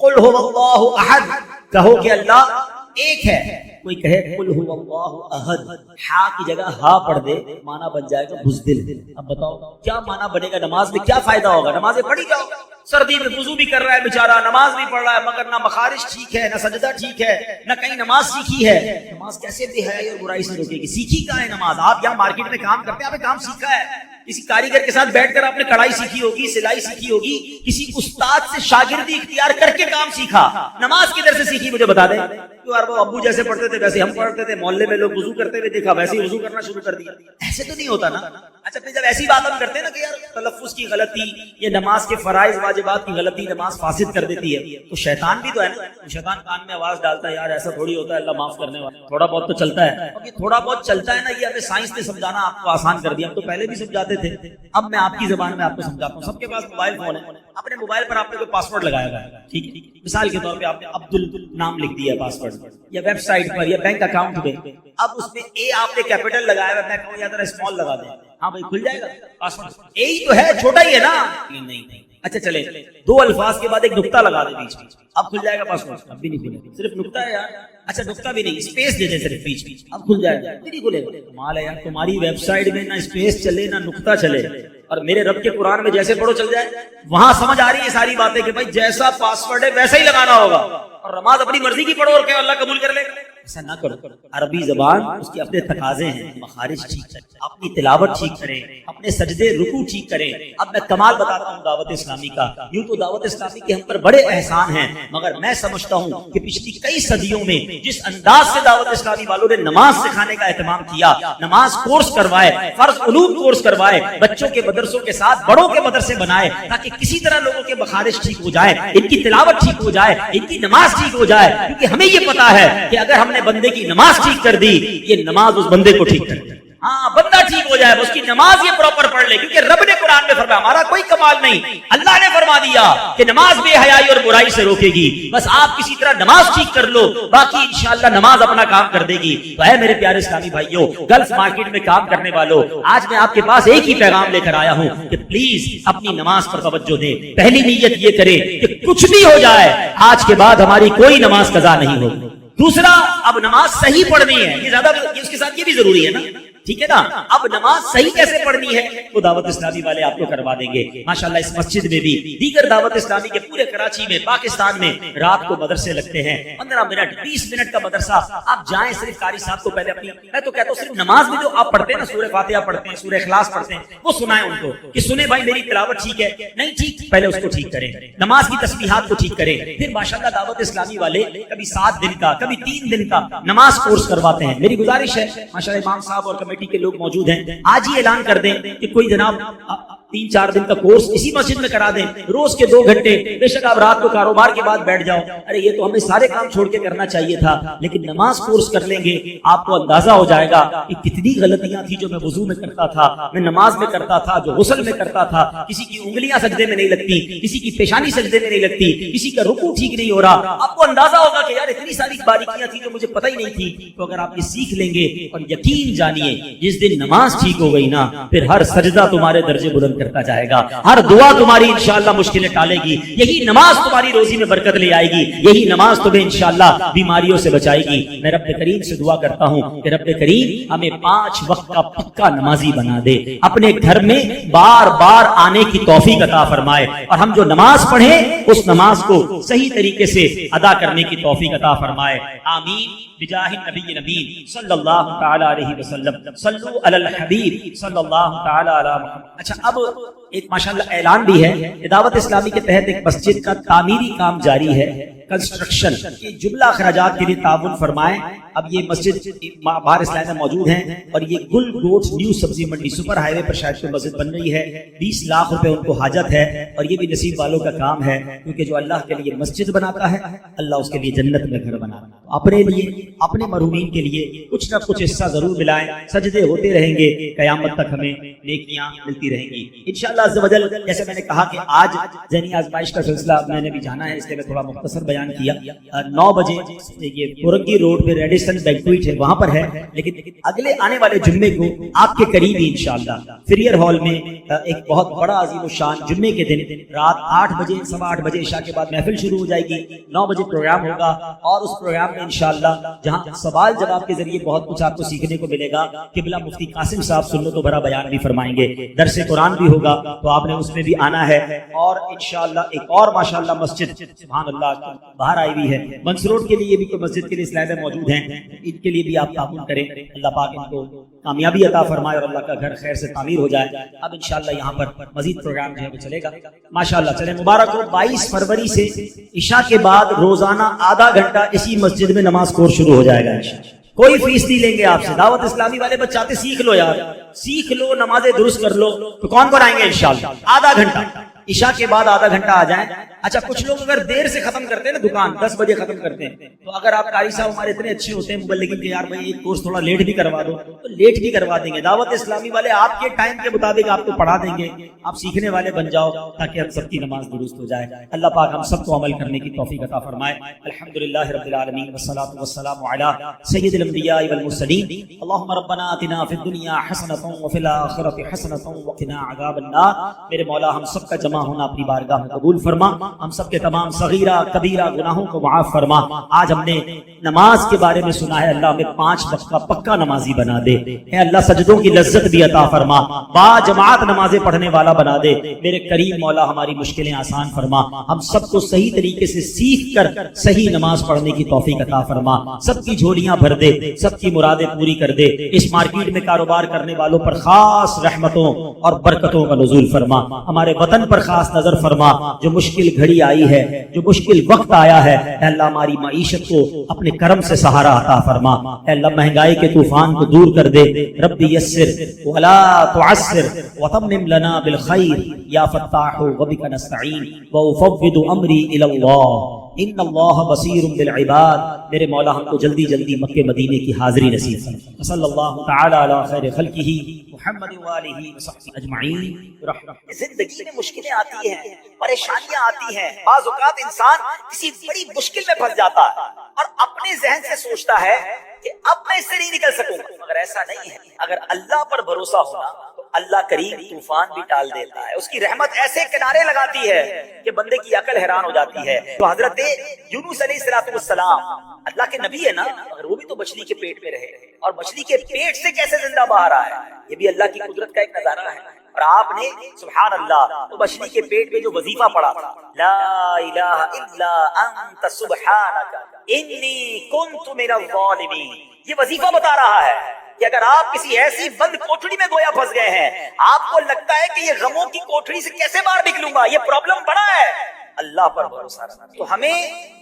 قل هو اللہ احد، کہو کہ اللہ ایک ہے۔ کوئی کہے قل هو اللہ احد، ہا کی جگہ ہا پڑھ دے، معنی بن جائے گا بزدل۔ اب بتاؤ کیا معنی بنے گا؟ نماز میں کیا فائدہ ہوگا؟ نمازیں پڑھی جاؤ، سردی میں وضو بھی کر رہا ہے بیچارہ، نماز بھی پڑھ رہا ہے، مگر نہ مخارج ٹھیک ہے، نہ سجدہ ٹھیک ہے، نہ کہیں نماز سیکھی ہے۔ نماز کیسے بے حیائی اور برائی سے روکے گی؟ سیکھی کہاں ہے نماز؟ آپ یہاں مارکیٹ میں کام کرتے ہیں، آپ نے کام سیکھا ہے، کسی کاریگر کے ساتھ بیٹھ کر آپ نے کڑھائی سیکھی ہوگی، سلائی سیکھی ہوگی، کسی استاد سے شاگردی اختیار کر کے کام سیکھا۔ نماز کدھر سے سیکھی مجھے بتا دیں؟ وہ ابو جیسے پڑھتے تھے ویسے ہم پڑھتے تھے، محلے میں لوگ وضو کرتے ہوئے دیکھا ویسے ہی وضو کرنا شروع کر دیا، ایسے تو نہیں ہوتا نا۔ اچھا پھر جب ایسی بات ہم کرتے ہیں نا کہ یار تلفظ کی غلطی، یہ نماز کے فرائض واجبات کی غلطی نماز فاسد کر دیتی ہے، تو شیطان بھی تو ہے نا، شیطان کان میں آواز ڈالتا ہے یار ایسا تھوڑی ہوتا ہے، اللہ معاف کرنے والا، تھوڑا بہت تو چلتا ہے۔ اب یہ تھوڑا بہت چلتا ہے نا، یہ ہمیں سائنس نے سمجھانا آپ کو آسان کر دیا، ہم تو پہلے بھی سمجھاتے تھے، اب میں آپ کی زبان میں آپ کو سمجھاتا ہوں۔ سب کے پاس موبائل فون ہے، اپنے موبائل پر آپ نے کوئی پاسورڈ لگایا ہوا ہے، ٹھیک ہے، مثال کے طور پہ آپ نے عبدل نام لکھ دیا پاسورڈ پر، یا ویب سائٹ پر یا بینک اکاؤنٹ پہ، اب اس میں اے آپ نے کیپٹل لگایا ہوا ہے، میں کہوں یا ذرا اسمال لگا دیں، ہاں بھائی کھل جائے گا پاسورڈ، اے ہی تو ہے، چھوٹا ہی ہے نا، نہیں۔ اچھا چلے دو الفاظ کے بعد ایک نقطہ لگا دیں بیچ میں، اب کھل جائے گا پاسورڈ؟ اب بھی نہیں کھلے گا، صرف نقطہ ہے یار، اچھا نقطہ بھی نہیں، اسپیس دے دیں صرف بیچ میں، اب کھل جائے گا، نہیں کھلے گا۔ کمال ہے یار، تمہاری ویب سائٹ میں نہ اسپیس چلے نہ نقطہ چلے، اور میرے رب کے قرآن میں جیسے پڑھو چل جائے۔ وہاں سمجھ آ رہی ہے ساری باتیں کہ بھائی جیسا پاسورڈ ہے ویسا ہی لگانا ہوگا، اور نماز اپنی مرضی کی پڑھو اور کہ اللہ قبول کر لے گا، ایسا نہ کرو۔ عربی زبان اس کے اپنے تقاضے ہیں، مخارج ٹھیک کریں، اپنی تلاوت ٹھیک کریں، اپنے سجدے رکوع ٹھیک کریں۔ اب میں کمال بتاتا ہوں دعوت اسلامی کا، یوں تو دعوت اسلامی کے ہم پر بڑے احسان ہیں، مگر میں سمجھتا ہوں کہ پچھلی کئی صدیوں میں جس انداز سے دعوت اسلامی والوں نے نماز سکھانے کا اہتمام کیا، نماز کورس کروائے، فرض علوم کورس کروائے، بچوں کے مدرسوں کے ساتھ بڑوں کے مدرسے بنائے تاکہ کسی طرح لوگوں کے مخارج ٹھیک ہو جائے، ان کی تلاوت ٹھیک ہو جائے، ان کی نماز ٹھیک ہو جائے، کیونکہ ہمیں یہ پتا ہے کہ اگر ہم نے بندے کی نماز ٹھیک کر دی، یہ نماز اس بندے کو ٹھیک کر دی۔ ہاں بندہ ٹھیک ہو جائے، اس کی نماز یہ پراپر پڑھ لے، کیونکہ رب نے قرآن میں فرمایا، ہمارا کوئی کمال نہیں، اللہ نے فرما دیا کہ نماز بے حیائی اور برائی سے روکے گی، بس آپ کسی طرح نماز ٹھیک کر لو، باقی انشاءاللہ نماز اپنا کام کر دے گی۔ تو اے میرے پیارے اسلامی بھائیوں، گلف مارکیٹ میں کام کرنے والوں، آج میں آپ کے پاس ایک ہی پیغام لے کر آیا ہوں کہ پلیز اپنی نماز پر توجہ دیں۔ پہلی نیت یہ کریں کہ کچھ بھی ہو جائے آج کے بعد ہماری کوئی نماز قضا نہیں ہوگی۔ دوسرا، اب نماز صحیح پڑھنی ہے، یہ زیادہ اس کے ساتھ یہ بھی ضروری ہے نا، ٹھیک ہے نا. اب نماز صحیح کیسے پڑھنی ہے وہ دعوت اسلامی والے آپ کو کروا دیں گے ماشاءاللہ. اس مسجد میں بھی دیگر دعوت اسلامی کے پورے کراچی میں پاکستان میں رات کو مدرسے لگتے ہیں. 15 منٹ 20 منٹ کا مدرسہ آپ جائیں. صرف قاری صاحب کو پہلے اپنی میں تو کہتا ہوں صرف نماز میں جو آپ پڑھتے ہیں نا سورہ فاتحہ پڑھتے ہیں سورہ اخلاص پڑھتے ہیں وہ سنائیں ان کو کہ سنیں بھائی میری تلاوت ٹھیک ہے نہیں ٹھیک پہلے اس کو ٹھیک کریں. نماز کی تسبیحات کو ٹھیک کریں. پھر ماشاءاللہ دعوت اسلامی والے کبھی 7 دن کا کبھی 3 دن کا نماز کورس کرواتے ہیں. میری گزارش ہے ماشاءاللہ امام صاحب اور کمیٹی کے لوگ موجود ہیں آج ہی اعلان کر دیں کہ کوئی جناب 3-4 دن کا کورس اسی مسجد میں کرا دیں. روز کے 2 گھنٹے بے شک آپ رات کو کاروبار کے بعد بیٹھ جاؤ. ارے یہ تو ہمیں سارے کام چھوڑ کے کرنا چاہیے تھا لیکن نماز کورس کر لیں گے آپ کو اندازہ ہو جائے گا کہ کتنی غلطیاں تھی جو میں وضو میں کرتا تھا میں نماز میں کرتا تھا جو غسل میں کرتا تھا. کسی کی انگلیاں سجدے میں نہیں لگتی کسی کی پیشانی سجدے میں نہیں لگتی کسی کا رکوع ٹھیک نہیں ہو رہا. آپ کو اندازہ ہوگا کہ یار اتنی ساری باریکیاں تھیں جو مجھے پتہ ہی نہیں تھی. تو اگر آپ یہ سیکھ لیں گے اور یقین جانیے جس دن نماز ٹھیک ہو گئی نا پھر ہر سجدہ تمہارے درجے بلند کرتا جائے گا. ہر دعا تمہاری انشاءاللہ مشکلیں ٹالے گی. یہی نماز تمہاری روزی میں برکت لے آئے گی. یہی نماز تمہیں انشاءاللہ بیماریوں سے بچائے گی. میں رب کریم سے دعا کرتا ہوں کہ رب کریم ہمیں 5 وقت کا پکا نمازی بنا دے. اپنے گھر میں بار بار آنے کی توفیق عطا فرمائے اور ہم جو نماز پڑھیں اس نماز کو صحیح طریقے سے ادا کرنے کی توفیق عطا فرمائے. آمین بجاہ النبی الامین صلی اللہ تعالی علیہ وسلم. صلو علی الحبیب صلی اللہ تعالی علی محمد. اچھا اب ایک ماشاءاللہ اعلان بھی ہے. دعوت اسلامی کے تحت ایک مسجد کا تعمیری کام جاری ہے کنسٹرکشن. یہ جملہ اخراجات کے لیے تعاون فرمائیں. اب یہ مسجد باہر اسلام میں موجود ہیں اور یہ گل گوٹ نیو سبزی منڈی سپر ہائی وے پر شاید کوئی مسجد بن رہی ہے. 20 لاکھ روپے ان کو حاجت ہے اور یہ بھی نصیب والوں کا کام ہے کیونکہ جو اللہ کے لیے مسجد بناتا ہے اللہ اس کے لیے جنت میں گھر بناتا ہے. اپنے لیے اپنے مرحومین کے لیے کچھ نہ کچھ حصہ ضرور ملائیں. سجدے ہوتے رہیں گے قیامت تک ہمیں نیکیاں ملتی رہیں گی انشاءاللہ عز و جل. جیسے میں نے کہا کہ آج ذہنی آزمائش کا سلسلہ میں نے بھی جانا ہے اس لیے میں تھوڑا مختصر بیان کیا. 9 بجے یہ کورنگی روڈ پہ ریڈیسن بینکویٹ ہے وہاں پر ہے لیکن اگلے آنے والے جمعے کو آپ کے قریب ہی انشاءاللہ فریئر ہال میں ایک بہت بڑا عظیم الشان جمعے کے دن رات 8 بجے 8:15 بجے عشاء کے بعد محفل شروع ہو جائے گی. 9 بجے پروگرام ہوگا اور اس پروگرام میں انشاءاللہ جہاں سوال جواب کے ذریعے بہت کچھ آپ کو سیکھنے کو ملے گا. قبلہ مفتی قاسم صاحب سنت و بھرا بیان بھی فرمائیں گے. درس قرآن بھی ہوگا تو آپ نے اس میں بھی آنا ہے. اور انشاءاللہ ایک اور ماشاءاللہ مسجد سبحان اللہ باہر آئی ہوئی ہے منصور کے لیے بھی کوئی مسجد کے لیے اسلام میں موجود ہیں. ان کے لیے بھی آپ تعاون کریں. اللہ پاک ان کو کامیابی عطا فرمائے اور اللہ کا گھر خیر سے تعمیر ہو جائے. اب انشاءاللہ یہاں پر مزید پروگرام جو ہے وہ چلے گا ماشاءاللہ. چلے مبارک ہو. 22 فروری سے عشاء کے بعد روزانہ آدھا گھنٹہ اسی مسجد میں نماز کورس شروع ہو جائے گا انشاءاللہ. کوئی فیس نہیں لیں گے آپ سے. دعوت اسلامی والے بس چاہتے سیکھ لو یار سیکھ لو نمازیں درست کر لو تو کون کون آئیں گے انشاءاللہ. آدھا گھنٹہ عشاء کے بعد آدھا گھنٹہ آ جائیں. اچھا کچھ لوگ اگر دیر سے ختم کرتے ہیں نا دکان 10 بجے ختم کرتے ہیں تو اگر آپ قاری صاحب ہمارے اتنے اچھے ہوتے ہیں مبلغین کہ یار بھائی ایک کورس تھوڑا لیٹ بھی کروا دو تو لیٹ بھی کروا دیں گے. دعوت اسلامی والے آپ کے ٹائم کے مطابق آپ کو پڑھا دیں گے. آپ سیکھنے والے بن جاؤ تاکہ ہم سب کی نماز درست ہو جائے. اللہ پاک ہم سب کو عمل کرنے کی توفیق عطا فرمائے. الحمدللہ رب العالمین والصلاۃ والسلام علی سید الانبیاء والمرسلین. اللهم ربنا آتنا فی الدنیا حسنۃ وفی الآخرۃ حسنۃ وقنا عذاب النار. میرے مولا ہم سب کا جمع ہونا اپنی بارگاہ میں قبول فرما. ہم سب کے تمام صغیرہ کبیرہ گناہوں کو معاف فرما. آج ہم نے نماز کے بارے میں سنا ہے. اللہ ہمیں 5 وقت کا پکا نمازی بنا دے. اے اللہ سجدوں کی لذت بھی عطا فرما. با جماعت نمازیں پڑھنے والا بنا دے. میرے کریم مولا ہماری مشکلیں آسان فرما. ہم سب کو صحیح طریقے سے سیکھ کر صحیح نماز پڑھنے کی توفیق عطا فرما. سب کی جھولیاں بھر دے. سب کی مرادیں پوری کر دے. اس مارکیٹ میں کاروبار کرنے والوں پر خاص رحمتوں اور برکتوں کا نزول فرما. ہمارے وطن پر خاص نظر فرما. جو مشکل گھڑی آئی ہے جو مشکل وقت آیا ہے اے اللہ ہماری معیشت کو اپنے کرم سے سہارا عطا فرما. اے اللہ مہنگائی کے طوفان کو دور کر دے. رب یسر ولا تعسر وتمم لنا بالخیر یا فتاح وبک نستعین وافوض امری الی اللہ ان اللہ بصیر بالعباد. میرے مولا ہم کو جلدی جلدی مکہ مدینے کی حاضری نصیب فرما. صلی اللہ تعالی علی خیر خلقہ محمد وآلہ وصحبہ اجمعین. زندگی میں مشکلیں آتی ہیں پریشانیاں آتی ہیں. بعض اوقات انسان کسی بڑی مشکل میں پھنس جاتا ہے اور اپنے ذہن سے سوچتا ہے کہ اب میں اس سے نہیں نکل سکوں گا. مگر ایسا نہیں ہے. اگر اللہ پر بھروسہ ہونا تو اللہ کریم طوفان بھی ٹال دیتا ہے. اس کی رحمت ایسے کنارے لگاتی ہے کہ بندے کی عقل حیران ہو جاتی ہے. تو حضرت یونس علیہ السلام اللہ کے نبی ہے نا, اگر وہ بھی تو مچھلی کے پیٹ میں رہے اور مچھلی کے پیٹ سے کیسے زندہ باہر آیا, یہ بھی اللہ کی قدرت کا ایک نظارہ ہے. اور آپ نے سبحان اللہ وہ مچھلی کے پیٹ میں جو وظیفہ پڑھا تھا, لا الہ الا انت سبحانک انی کنت من الظالمین, یہ وظیفہ بتا رہا ہے کہ اگر آپ کسی ایسی بند کوٹڑی میں گویا پھنس گئے ہیں, آپ کو لگتا ہے کہ یہ غموں کی کوٹڑی سے کیسے باہر نکلوں گا, یہ پرابلم بڑا ہے, اللہ پر بھروسہ رکھنا. تو ہمیں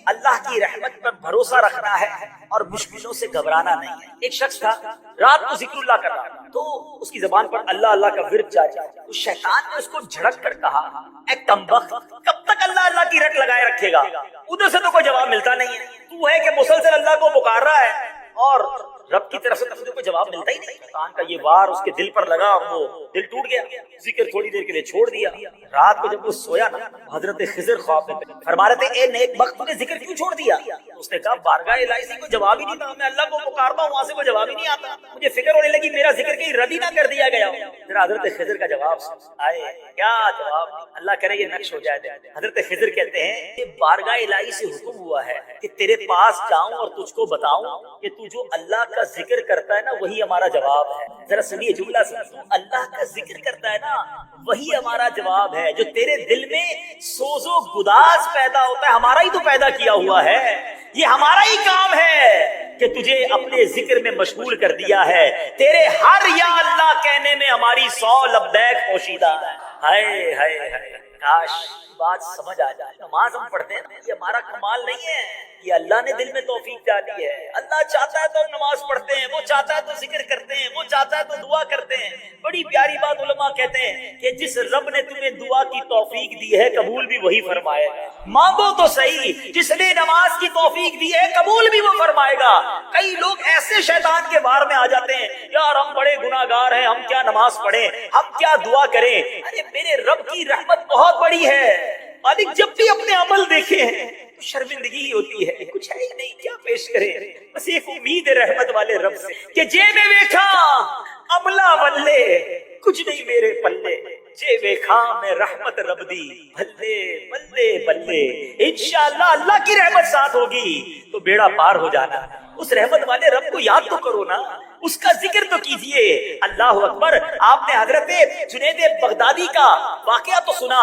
اللہ کی رحمت پر بھروسہ رکھنا ہے اور مشکلوں سے گھبرانا نہیں ہے. ایک شخص تھا رات کو ذکر اللہ کر رہا تھا, تو اس کی زبان پر اللہ اللہ کا ورد جاری, تو شیطان نے اس کو جھڑک کر کہا, اے کمبخت, کب تک اللہ اللہ کی رٹ لگائے رکھے گا, ادھر سے تو کوئی جواب ملتا نہیں ہے, تو ہے کہ مسلسل اللہ کو پکار رہا ہے اور رب کی طرف سے تجھے کوئی جواب ملتا ہی نہیں. شیطان کا یہ وار اس کے دل پر لگا, وہ دل ٹوٹ گیا, ذکر تھوڑی دیر کے لیے چھوڑ دیا. رات کو جب وہ سویا نا, حضرت خضر خواب میں فرما رہے تھے, اے نیک بخت, نے ذکر کیوں چھوڑ دیا؟ اس نے کہا بارگاہ الہی سے کوئی جواب ہی نہیں تھا, میں اللہ کو پکارتا ہوں, وہاں سے کوئی جواب ہی نہیں آتا, مجھے فکر ہونے لگی میرا ذکر کہیں رد ہی نہ کر دیا گیا. پھر حضرت خضر کا جواب آئے, کیا جواب, اللہ کرے یہ نقش ہو جائے. حضرت خضر کہتے ہیں کہ بارگاہ الہی سے حکم ہوا ہے کہ تیرے پاس جاؤں اور تجھ کو بتاؤں کہ تو جو اللہ کا ذکر کرتا ہے نا وہی ہمارا جواب ہے. ذرا سنیے جملہ سنیے, تو اللہ کا ذکر کرتا ہے نا وہی ہمارا جواب ہے. جو تیرے دل میں سوز و گداز پیدا ہوتا ہے ہمارا ہی تو پیدا کیا ہوا ہے, یہ ہمارا ہی کام ہے کہ تجھے اپنے ذکر میں مشغول کر دیا ہے. تیرے ہر یا اللہ کہنے میں ہماری 100 لبیک پوشیدہ ہے. ہائے ہائے ہائے, کاش بات سمجھ آ جائے. نماز ہم پڑھتے ہیں, یہ ہمارا کمال نہیں ہے, یہ اللہ نے دل میں توفیق ڈالی ہے. اللہ چاہتا ہے تو ہم نماز پڑھتے ہیں, وہ چاہتا ہے تو ذکر کرتے ہیں, وہ چاہتا ہے تو دعا کرتے ہیں. بڑی پیاری بات علماء کہتے ہیں کہ جس رب نے تمہیں دعا کی توفیق دی ہے قبول بھی وہی فرمائے گا. مانگو تو صحیح, جس نے نماز کی توفیق دی ہے قبول بھی وہ فرمائے گا. کئی لوگ ایسے شیطان کے وار میں آ جاتے ہیں, یار ہم بڑے گناہگار ہیں, ہم کیا نماز پڑھیں, ہم کیا دعا کریں. ارے میرے رب کی رحمت بہت بڑی ہے, مالک جب بھی اپنے عمل دیکھے ہیں تو شرمندگی ہی ہوتی ہے, کچھ ہے ہی نہیں, کیا پیش کرے. بس ایک امید ہے رحمت والے رب سے کہ جے میں ویکھا عملہ ولے کچھ نہیں میرے پلے, جے ویکھا میں رحمت رب دی بھلے بلے بلے. انشاءاللہ اللہ کی رحمت ساتھ ہوگی تو بیڑا پار ہو جانا. اس رحمت والے رب کو یاد تو کرو نا, اس کا ذکر تو کیجئے. اللہ اکبر. آپ نے حضرت جنید بغدادی کا واقعہ تو سنا.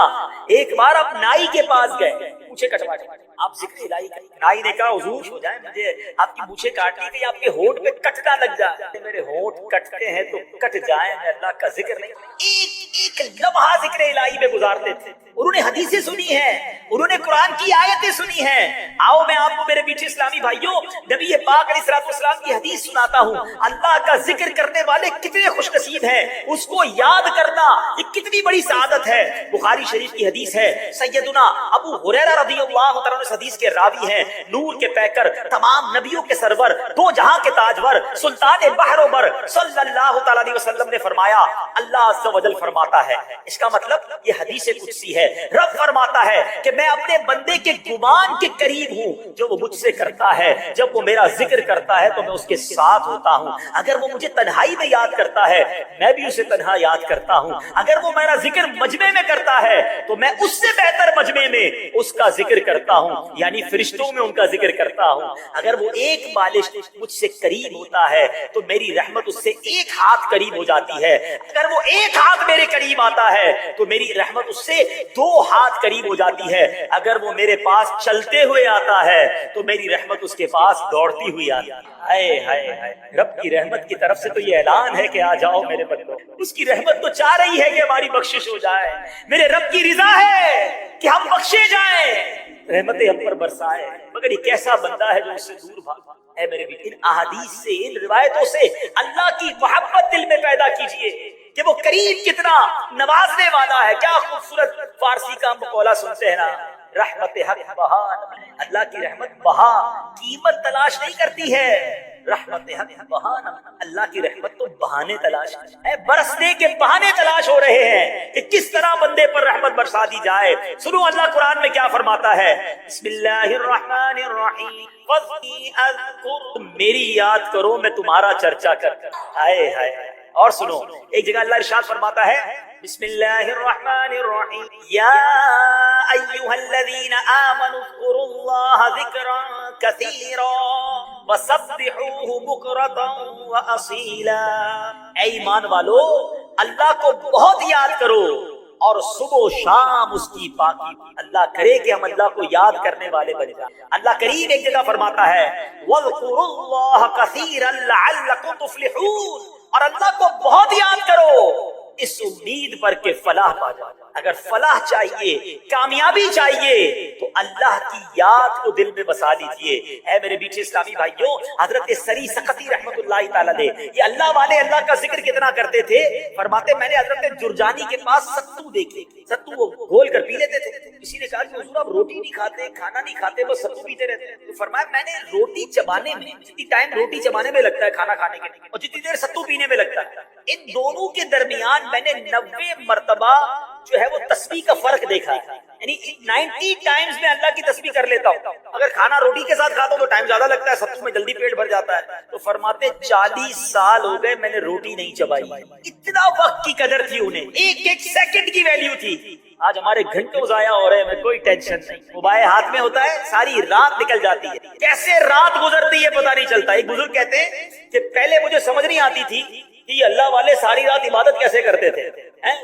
ایک بار آپ نائی کے پاس گئے, پوچھے کٹوا کے, آپ ذکر الہی کا. نائی نے کہا حضور ہو جائے, مجھے آپ کی مونچھیں کاٹنی کہ آپ کے ہونٹ پہ کٹنا لگ جائے. میرے ہونٹ کٹتے ہیں تو کٹ جائیں, میں اللہ کا ذکر نہیں. ایک لمحہ ذکر الہی میں گزارتے تھے. انہوں نے حدیثیں سنی ہیں, انہوں نے قرآن کی آیتیں سنی ہیں. آؤ میں آپ کو میرے پیچھے اسلامی بھائیوں نبی پاک علیہ الصلوۃ والسلام کی حدیث سناتا ہوں. اللہ کا ذکر کرنے والے کتنے خوش نصیب ہیں, اس کو یاد کرنا یہ کتنی بڑی سعادت ہے. بخاری شریف کی حدیث ہے, سیدنا ابو ہریرہ رضی اللہ تعالیٰ عنہ اس حدیث کے راوی ہیں, نور کے پیکر, تمام نبیوں کے سرور, دو جہاں کے تاجور, سلطان بحر و بر صلی اللہ تعالیٰ علیہ وسلم نے فرمایا, اللہ عز و جل فرماتا ہے. اس کا مطلب یہ حدیث قدسی ہے. رب فرماتا ہے کہ میں اپنے بندے کے گمان کے قریب ہوں, جو وہ مجھ سے کرتا ہے. جب وہ میرا ذکر کرتا ہے تو میں اس کے ساتھ ہوتا ہوں. اگر وہ مجھے تنہائی میں یاد کرتا ہے میں بھی اسے تنہا یاد کرتا ہوں. اگر وہ میرا ذکر مجمع میں کرتا ہے تو میں اس سے بہتر مجمع میں اس کا ذکر کرتا ہوں, یعنی فرشتوں میں ان کا ذکر کرتا ہوں. اگر وہ ایک بالش مجھ سے قریب ہوتا ہے تو میری رحمت اس سے ایک ہاتھ قریب ہو جاتی ہے. اگر وہ ایک ہاتھ میرے قریب آتا ہے تو میری رحمت اس سے 2 ہاتھ قریب ہو جاتی ہے. اگر وہ میرے پاس چلتے ہوئے آتا ہے تو میری رحمت اس کے پاس دوڑتی ہوئی آتی ہے. ہائے ہائے ہائے, رب کی رحمت کی طرف سے تو یہ اعلان ہے کہ آ جاؤ میرے بندو. اس کی رحمت تو چاہ رہی ہے کہ ہماری بخشش ہو جائے. میرے رب کی رضا ہے کہ ہم بخشے جائیں, رحمتیں ہم پر برسائے. مگر یہ کیسا بندہ ہے جو اس سے دور بھاگا. اے میرے بھی ان احادیث سے, ان روایتوں سے اللہ کی محبت دل میں پیدا کیجئے کہ وہ قریب کتنا نوازنے والا ہے. کیا خوبصورت فارسی کا مقولہ سنتے ہیں نا, رحمت حق بہا. اللہ کی رحمت بہا قیمت تلاش نہیں کرتی ہے, رحمت حق بہانا, اللہ کی رحمت تو بہانے تلاش ہے. برسنے کے بہانے تلاش ہو رہے ہیں کہ کس طرح بندے پر رحمت برسا دی جائے. سنو اللہ قرآن میں کیا فرماتا ہے, بسم اللہ الرحمن الرحیم, فذکرنی اذکر, میری یاد کرو میں تمہارا چرچا کرتا. ہائے ہائے. اور سنو ایک جگہ اللہ ارشاد فرماتا ہے, بسم اللہ الرحمن الرحیم, یا ایھا الذین آمنوا اذکروا اللہ ذکرا کثیرا وسبحوہ بکرۃ واصیلا۔ اے ایمان والو، اللہ کو بہت یاد کرو اور صبح و شام اس کی پاکی۔ اللہ کرے کہ ہم اللہ کو یاد کرنے والے بن جائیں۔ اللہ کریم ایک جگہ فرماتا ہے وَاذْكُرُوا اللَّهَ كَثِيرًا لَعَلَّكُمْ تُفْلِحُونَ، اور اللہ کو بہت یاد کرو اس امید پر کہ فلاح پا جائے۔ اگر فلاح چاہیے، کامیابی چاہیے تو اللہ کی یاد کو دل میں بسا لیجئے۔ اے میرے بیچ اسلامی بھائیوں، حضرت سری سقطی رحمت اللہ تعالی علیہ، یہ اللہ والے اللہ کا ذکر کتنا کرتے تھے، فرماتے میں نے حضرت جرجانی کے پاس ستو دیکھے، ستو وہ گھول کر پی لیتے تھے۔ کسی نے کہا کہ حضور آپ روٹی نہیں کھاتے، کھانا نہیں کھاتے، بس ستو پیتے رہتے ہیں۔ تو فرمایا میں نے روٹی چبانے میں، جتنی ٹائم روٹی چبانے میں لگتا ہے کھانا کھانے کے لیے، اور جتنی دیر ستو پینے میں لگتا ہے، ان دونوں کے درمیان میں نے 90 مرتبہ جو ہے وہ تسبیح کا فرق دیکھا ہے۔ یعنی 90 ٹائمز میں اللہ کی تسبیح کر لیتا ہوں۔ اگر کھانا روٹی کے ساتھ کھاتا ہوں تو ٹائم زیادہ لگتا ہے، ستو میں جلدی پیٹ بھر جاتا ہے۔ تو فرماتے 40 سال ہو گئے میں نے روٹی نہیں چبائی، اتنا وقت کی قدر تھی انہیں، ایک ایک سیکنڈ کی ویلیو تھی۔ آج ہمارے گھنٹوں ضائع ہو رہے ہیں، میں کوئی ٹینشن نہیں، موبائل ہاتھ میں ہوتا ہے، ساری رات نکل جاتی ہے، کیسے رات گزرتی ہے پتہ نہیں چلتا۔ ایک بزرگ کہتے ہیں کہ پہلے مجھے سمجھ نہیں آتی تھی کہ یہ اللہ والے ساری رات عبادت کیسے کرتے تھے،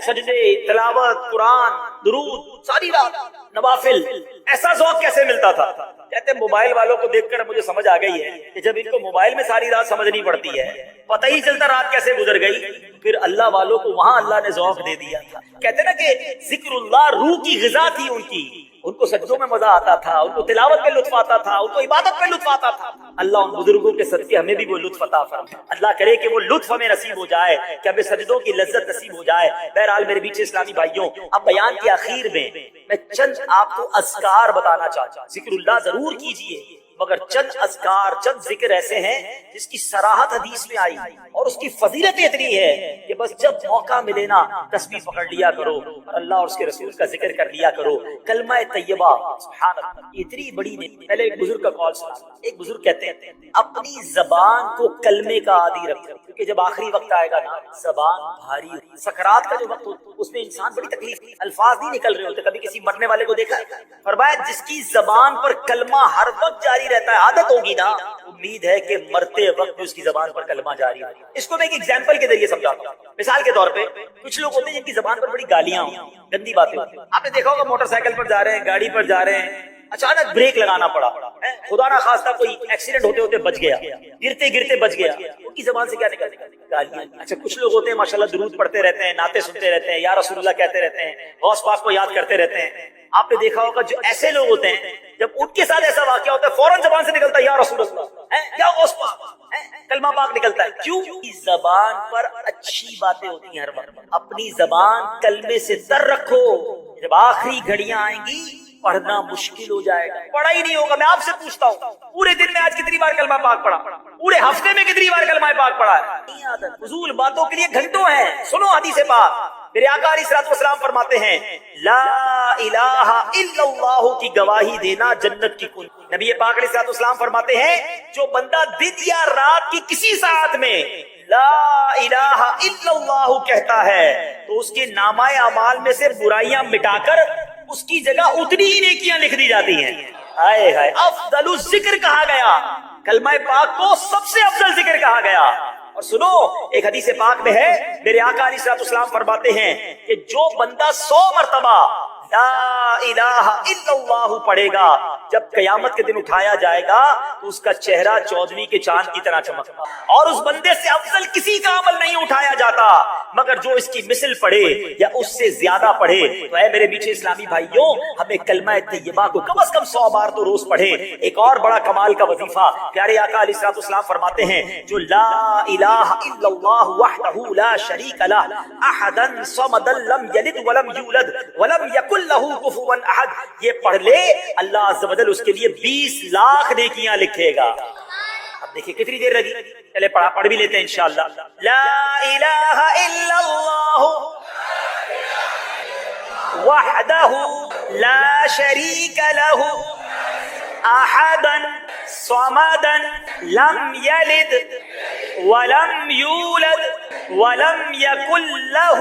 سجدے، تلاوت، قرآن، درود، ساری رات نوافل، ایسا ذوق کیسے ملتا تھا۔ کہتے موبائل والوں کو دیکھ کر مجھے سمجھ آ گئی ہے کہ جب ان کو موبائل میں ساری رات سمجھنی پڑتی ہے، پتہ ہی چلتا رات کیسے گزر گئی، پھر اللہ والوں کو وہاں اللہ نے ذوق دے دیا تھا۔ کہتے نا کہ ذکر اللہ روح کی غذا تھی ان کی، ان کو سجدوں میں مزہ آتا تھا، ان کو تلاوت میں لطف آتا تھا، ان کو عبادت میں لطف آتا تھا۔ اللہ ان بزرگوں کے صدقے ہمیں بھی وہ لطف عطا فرمائے۔ اللہ کرے کہ وہ لطف ہمیں نصیب ہو جائے، کہ ہمیں سجدوں کی لذت نصیب ہو جائے۔ بہرحال میرے بیچ اسلامی بھائیوں، اب بیان کے آخر میں میں چند آپ کو اذکار بتانا چاہتا ہوں۔ ذکر اللہ ضرور کیجئے، مگر چند اذکار، چند ذکر ایسے ہیں جس کی صراحت حدیث میں آئی اور اس کی فضیلت اتنی ہے کہ بس جب موقع ملے نا تسبیح پکڑ لیا کرو اور اللہ اور اس کے رسول کا ذکر کر لیا کرو۔ کلمہ طیبہ، سبحان اللہ، اتنی بڑی نہیں۔ پہلے ایک بزرگ کا کال سنا، ایک بزرگ کہتے ہیں اپنی زبان کو کلمے کا عادی رکھو، کیونکہ جب آخری وقت آئے گا نا زبان بھاری، سکرات کا جو وقت ہوتا اس میں انسان بڑی تکلیف، الفاظ نہیں نکل رہے ہوتے۔ کبھی کسی مرنے والے کو دیکھا ہے؟ فرمایا جس کی زبان پر کلمہ ہر وقت جاری رہتا ہے، عادت ہوگی نا، امید ہے کہ مرتے وقت بھی اس کی زبان پر کلمہ جاری ہوگی۔ اس کو میں ایک ایگزامپل کے ذریعے سمجھاتا ہوں۔ مثال کے طور پہ کچھ لوگ ہوتے ہیں جن کی زبان پر بڑی گالیاں ہوں، گندی باتیں ہوتی ہیں۔ آپ نے دیکھا ہوگا موٹر سائیکل پر جا رہے ہیں، گاڑی پر جا رہے ہیں، اچانک بریک لگانا پڑا، خدا نہ خواستہ کوئی ایکسیڈنٹ ہوتے ہوتے بچ گیا، گرتے گرتے بچ گیا، ان کی زبان سے کیا نکل گالیاں۔ اچھا کچھ لوگ ہوتے ہیں ماشاءاللہ درود پڑھتے رہتے ہیں، نعتیں سنتے رہتے ہیں، یا رسول اللہ کہتے رہتے ہیں، غوث پاک کو یاد کرتے رہتے ہیں۔ آپ نے دیکھا ہوگا جو ایسے لوگ ہوتے ہیں جب ان کے ساتھ ایسا واقعہ ہوتا ہے فوراً زبان سے نکلتا ہے یا رسول اللہ، یا غوث پاک، کلمہ پاک نکلتا ہے۔ کیوں؟ زبان پر اچھی باتیں ہوتی ہیں ہر وقت۔ اپنی زبان کلمے سے تر رکھو، جب آخری گھڑیاں آئیں گی پڑھنا مشکل ہو جائے گا، پڑھا ہی نہیں ہوگا۔ میں آپ سے پوچھتا ہوں پورے دن میں آج کتنی بار کلمہ پاک پڑھا؟ پورے ہفتے میں کتنی بار کلمہ پاک پڑھا ہے؟ فضول باتوں کے لیے گھنٹوں ہیں۔ سنو حدیث پاک، میرے آقا علیہ الصلوۃ والسلام فرماتے ہیں لا الہ الا اللہ کی گواہی دینا جنت کی کنجی۔ نبی پاک علیہ الصلوۃ والسلام فرماتے ہیں جو بندہ دن یا رات کی کسی ساعت میں لا الہ الا اللہ کہتا ہے تو اس کے نامہ اعمال میں سے برائیاں مٹا کر اس کی جگہ اتنی ہی نیکیاں لکھ دی جاتی ہیں۔ ہائے ہائے، افضل الذکر کہا گیا، کلمہ پاک کو سب سے افضل ذکر کہا گیا۔ اور سنو ایک حدیث پاک میں ہے میرے آقا علیہ الصلوۃ والسلام فرماتے ہیں کہ جو بندہ 100 مرتبہ لا الہ الا اللہ پڑھے گا جب قیامت کے دن اٹھایا جائے گا تو اس کا چہرہ 14ویں کے چاند کی طرح چمکتا، اور اس بندے سے افضل کسی کا عمل نہیں اٹھایا جاتا مگر جو اس کی مثل پڑھے یا اس سے زیادہ پڑھے۔ تو اے میرے بیچ اسلامی بھائیوں، ہمیں کلمہ طیبہ کو کم از کم 100 بار تو روز پڑھے۔ ایک اور بڑا کمال کا وظیفہ پیارے آقا علیہ الصلوۃ والسلام فرماتے ہیں جو لا الہ الا اللہ وحدہ لا شریک لہ احدا صمدا لم یلد ولم یولد ولم یکن لہ کفوا احد، یہ پڑھ لے اللہ عز و جل اس کے لیے 20 لاکھ نیکیاں لکھے گا۔ اب دیکھیں کتنی دیر لگی، چلے پڑھ بھی لیتے ہیں انشاءاللہ۔ لا الہ الا اللہ وحدہ لا شریک لہ احدا صمدا لم یلد ولم یولد ولم یکن لہ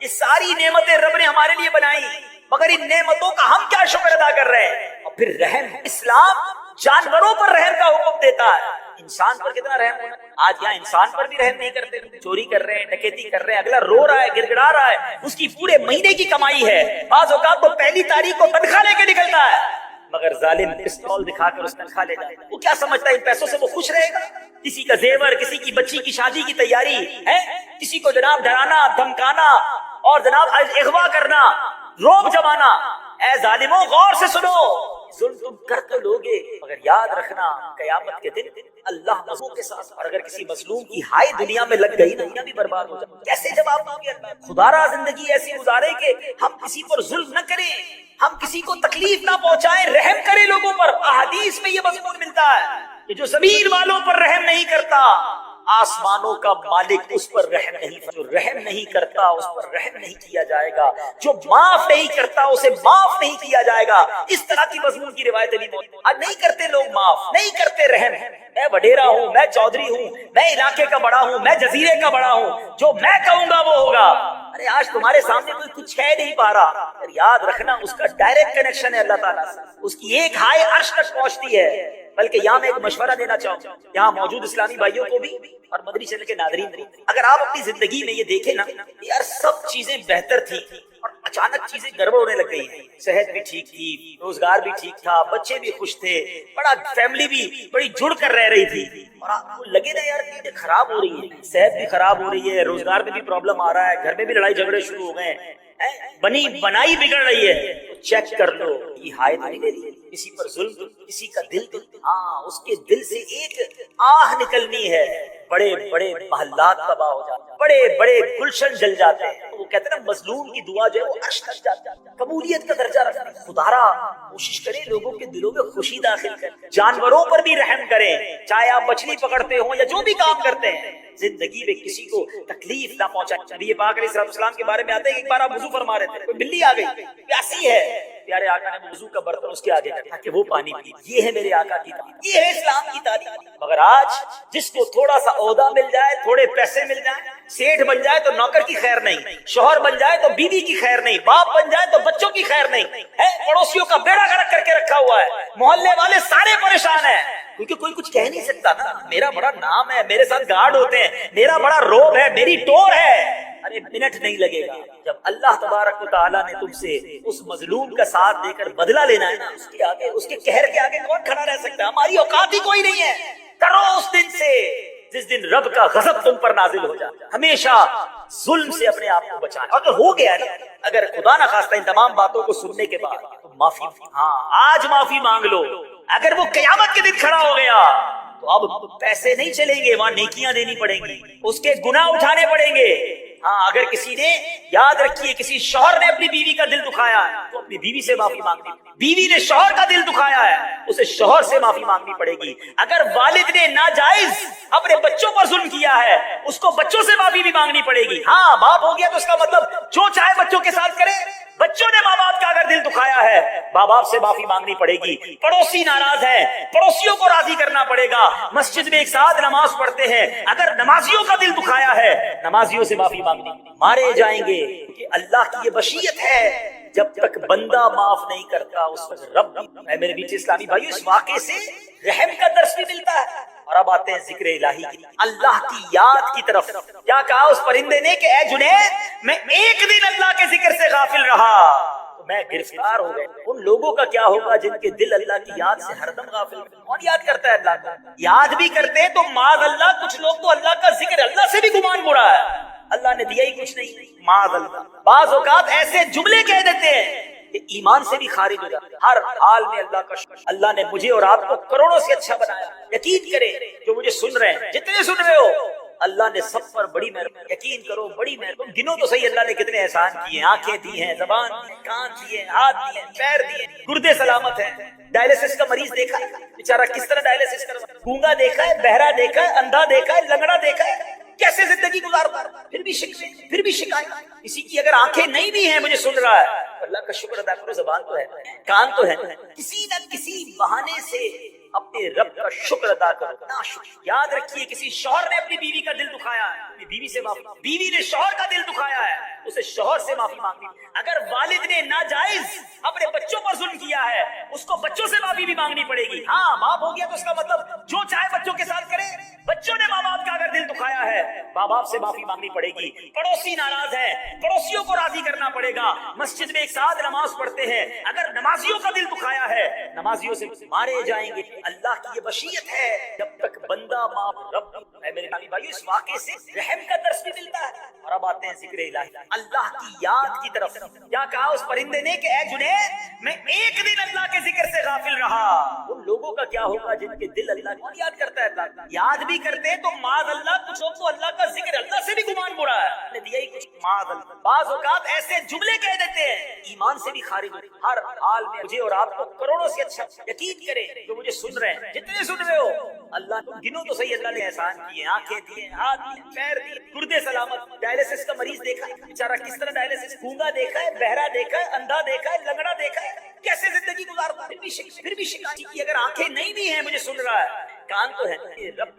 یہ ساری نعمتیں رب نے ہمارے لیے بنائی، مگر ان نعمتوں کا ہم کیا شکر ادا کر رہے ہیں؟ اور پھر رحم، اسلام جانوروں پر رحم کا حکم دیتا ہے، انسان پر کتنا رحم ہونا؟ آج یہاں انسان پر بھی رحم نہیں کرتے، چوری کر رہے ہیں، ڈکیتی کر رہے ہیں، اگلا رو رہا ہے، گڑ گڑا رہا ہے، اس کی پورے مہینے کی کمائی ہے، بعض اوقات تو پہلی تاریخ کو تنخواہ لے کے نکلتا ہے، مگر ظالم پستول دکھا کر اس تنخواہ لے جائے، وہ کیا سمجھتا ہے ان پیسوں سے وہ خوش رہے گا؟ کسی کا زیور، کسی کی بچی کی شادی کی تیاری ہے، کسی کو جناب ڈرانا، دھمکانا اور جناب اغوا کرنا، روب جمانا۔ اے ظالموں غور سے سنو، ظلم تم کر تو لوگے، مگر یاد رکھنا قیامت کے دن اللہ مظلوم کے ساتھ، اور اگر کسی مظلوم کی ہائی دنیا میں لگ گئی، دنیا بھی برباد ہو جائے، کیسے جواب دو گے؟ خدا را زندگی ایسی گزارے کہ ہم کسی پر ظلم نہ کریں، ہم کسی کو تکلیف نہ پہنچائیں، رحم کریں لوگوں پر۔ احادیث میں یہ مضمون ملتا ہے کہ جو زمین والوں پر رحم نہیں کرتا، آسمانوں کا مالک اس پر رحم نہیں، جو رحم نہیں کرتا اس پر رحم نہیں کیا جائے گا، جو معاف نہیں کرتا اسے معاف نہیں کیا جائے گا۔ اس طرح کی مضمون کی روایتیں بھی موجود۔ آج نہیں کرتے لوگ معاف، نہیں کرتے رحم۔ میں وڈیرا ہوں، میں چودھری ہوں، میں علاقے کا بڑا ہوں، میں جزیرے کا بڑا ہوں، جو میں کہوں گا وہ ہوگا۔ ارے آج تمہارے سامنے کوئی کچھ ہے نہیں پا رہا، یاد رکھنا اس کا ڈائریکٹ کنیکشن ہے اللہ تعالیٰ سے، اس کی ایک ہائے عرش تک پہنچتی ہے۔ بلکہ یہاں میں ایک مشورہ دینا چاہوں گا یہاں موجود اسلامی بھائیوں کو بھی اور مدنی چینل کے ناظرین، اگر آپ اپنی زندگی میں یہ دیکھیں نا یار، سب چیزیں بہتر تھی اور اچانک چیزیں گڑبڑ ہونے لگ گئی ہیں، صحت بھی ٹھیک تھی، روزگار بھی ٹھیک تھا، بچے بھی خوش تھے، بڑا فیملی بھی بڑی جڑ کر رہ رہی تھی، اور آپ کو لگے نا یار چیزیں خراب ہو رہی ہیں، صحت بھی خراب ہو رہی ہے، روزگار میں بھی پرابلم آ رہا ہے، گھر میں بھی لڑائی جھگڑے شروع ہو گئے ہیں، بنی بنائی بگڑ رہی ہے، تو چیک کر لو یہ ہائے تو نہیں دے رہی، کسی پر ظلم، کسی کا دل، ہاں اس کے دل سے ایک آہ نکلنی ہے، بڑے بڑے محلات تباہ ہو جاتے ہیں، بڑے بڑے گلشن جل جاتے ہیں۔ وہ کہتے ہیں نا مظلوم کی دعا جو ہے وہ عرش تک جاتی ہے، قبولیت کا درجہ رکھتے ہیں۔ خدارا کوشش کریں لوگوں کے دلوں میں خوشی داخل کریں، جانوروں پر بھی رحم کریں، چاہے آپ مچھلی پکڑتے ہوں یا جو بھی کام کرتے ہیں، زندگی میں کسی کو تکلیف نہ پہنچائیں۔ نبی پاک علیہ السلام کے بارے میں آتے ہیں ایک بار آپ وضو فرما رہے تھے، کوئی بلی آ گئی پیاسی ہے، پیارے آقا نے وضو کا برتن اس کے آگے رکھا کہ وہ پانی پی۔ یہ ہے میرے آقا کی تعلیم، یہ ہے اسلام کی تعلیم۔ مگر آج جس کو تھوڑا سا عہدہ مل جائے، تھوڑے پیسے مل جائیں، سیٹھ بن جائے تو نوکر کی خیر نہیں، شوہر بن جائے تو بیوی کی خیر نہیں، باپ بن جائے تو بچوں کی خیر نہیں ہے، پڑوسیوں کا بیڑا غرق کر کے رکھا ہوا ہے، محلے والے سارے پریشان ہیں، کیونکہ کوئی کچھ کہہ نہیں سکتا نا، میرا بڑا نام ہے، میرے ساتھ گارڈ ہوتے ہیں، میرا بڑا روب ہے، میری ٹور ہے۔ ارے منٹ نہیں لگے گا جب اللہ تبارک و تعالیٰ نے تم سے اس مظلوم کا ساتھ دے کر بدلہ لینا ہے نا، اس کے آگے، اس کے قہر کے آگے کون کھڑا رہ سکتا ہے؟ ہماری اوقات ہی کوئی نہیں ہے۔ کرو اس دن سے جس دن رب کا غضب تم پر نازل ہو جائے، ہمیشہ ظلم سے اپنے آپ کو بچائیں۔ اگر ہو گیا نا، اگر خدا نہ خواستہ ان تمام باتوں کو سننے کے بعد تو معافی، ہاں آج معافی مانگ لو، اگر وہ قیامت کے دن کھڑا ہو گیا تو اب پیسے نہیں چلیں گے، وہاں نیکیاں دینی پڑیں گی، اس کے گناہ اٹھانے پڑیں گے۔ ہاں اگر کسی نے، یاد رکھیے، کسی شوہر نے اپنی بیوی کا دل دکھایا ہے تو اپنی بیوی سے معافی مانگنی، بیوی نے شوہر کا دل دکھایا ہے اسے شوہر سے معافی مانگنی پڑے گی۔ اگر والد نے ناجائز اپنے بچوں پر ظلم کیا ہے اس کو بچوں سے معافی بھی مانگنی پڑے گی۔ ہاں باپ ہو گیا تو اس کا مطلب جو چاہے بچوں کے ساتھ کرے، بچوں نے ماں باپ کا اگر دل دکھایا ہے ماں باپ سے معافی مانگنی پڑے گی۔ پڑوسی ناراض ہے، پڑوسیوں کو راضی کرنا پڑے گا۔ مسجد میں ایک ساتھ نماز پڑھتے ہیں، اگر نمازیوں کا دل دکھایا ہے نمازیوں سے معافی مانگنی، مارے جائیں گے، کہ اللہ کی یہ بشیت ہے جب تک بندہ معاف نہیں کرتا اس وقت رب بھی۔ میرے بیچ اسلامی بھائیو، اس واقعے سے رحم کا درس بھی ملتا ہے۔ اور اب آتے ہیں ذکر الہی کی، اللہ کی یاد کی طرف۔ کیا کہا اس پرندے نے کہ اے جنید، میں ایک دن اللہ کے ذکر سے غافل رہا تو میں گرفتار ہو گئے۔ ان لوگوں کا کیا ہوگا جن کے دل اللہ کی یاد سے ہر دم غافل؟ کون یاد کرتا ہے اللہ کو؟ یاد بھی کرتے ہیں تو معاذ اللہ، کچھ لوگ تو اللہ کا ذکر، اللہ سے بھی گمان برا ہے، اللہ نے دیا ہی کچھ نہیں، معاذ اللہ۔ بعض اوقات ایسے جملے کہہ دیتے ہیں کہ ایمان سے بھی خارج ہو جاتا ہے۔ ہر حال میں اللہ کا شکر، اللہ نے مجھے اور آپ کو کروڑوں سے اچھا بنایا۔ یقین کریں جو مجھے سن رہے ہیں، جتنے سن رہے ہو، اللہ نے سب پر بڑی مہربانی، یقین کرو بڑی مہربانی۔ گنو تو صحیح اللہ نے کتنے احسان کیے ہیں، آنکھیں دی ہیں، زبان دی ہیں، کان دیے ہیں، ہاتھ دیے ہیں، پیر دیے ہیں، گردے سلامت ہیں۔ ڈائلیسس کا مریض دیکھا ہے بیچارہ کس طرح ڈائلیسس کروا، گونگا دیکھا ہے، بہرا دیکھا ہے، اندھا دیکھا ہے، لنگڑا دیکھا ہے، کیسے زندگی گزارتا ہے، پھر بھی شکوے، پھر بھی شکایت۔ کسی کی اگر آنکھیں نہیں بھی ہیں مجھے سن رہا ہے، اللہ کا شکر ادا کرو، زبان تو ہے، کان تو ہے، کسی نہ کسی بہانے سے اپنے رب کا شکر ادا کرو۔ نا شکر، یاد رکھیے کسی شوہر نے اپنی بیوی کا دل دکھایا ہے، اپنی بیوی سے معافی، بیوی نے شوہر کا دل دکھایا ہے اسے شوہر سے معافی مانگنی، اگر والد نے ناجائز اپنے بچوں پر ظلم کیا ہے اس کو بچوں سے معافی بھی مانگنی پڑے گی۔ ہاں باپ ہو گیا تو اس کا مطلب جو چاہے بچوں کے ساتھ کرے، بچوں نے ماں باپ کا اگر دل دکھایا ہے ماں باپ سے معافی مانگنی پڑے گی۔ پڑوسی ناراض ہے پڑوسیوں کو راضی کرنا پڑے گا، مسجد میں ایک ساتھ نماز پڑھتے ہیں اگر نمازیوں کا دل دکھایا ہے نمازیوں سے مارے جائیں گے۔ اللہ کی یہ وصیت ہے جب تک بندہ ماں رب اے میرے نبی بھائیو اس واقعے سے رحم کا درس بھی ملتا ہے۔ اور اب آتے ہیں ذکر الہی، اللہ کی یاد کی طرف۔ کیا کہا اس پرندے نے کہ اے جنید میں ایک دن اللہ کے ذکر سے غافل رہا، ان لوگوں کا کیا ہوگا جن کے دل اللہ کو یاد کرتا ہے، اللہ یاد بھی کرتے ہیں تو معاذ اللہ کچھ لوگوں کو اللہ کا ذکر اللہ سے بھی گمان برا ہے، نے دیا ہی کچھ معاذ اللہ۔ بعض اوقات ایسے جملے کہہ دیتے ہیں ایمان سے بھی خارج ہوتے ہیں۔ ہر حال میں مجھے اور آپ کو کروڑوں سے اچھا یقین کرے جو مجھے سن رہے ہیں، جتنے سن رہے ہو اللہ کو گنو تو صحیح، اللہ نے احسان کیے، آنکھیں دیے، ہاتھ دیے، پیر دیے، گردے سلامت۔ ڈائلسس کا مریض دیکھا ہے بیچارہ کس طرح ڈائلسس، گونگا دیکھا ہے، بہرا دیکھا ہے، اندھا دیکھا ہے، لنگڑا دیکھا ہے، کیسے زندگی گزارتا ہے، پھر بھی شکایت کی اگر آنکھیں نہیں بھی ہیں مجھے سن رہا ہے، کان تو ہے، رب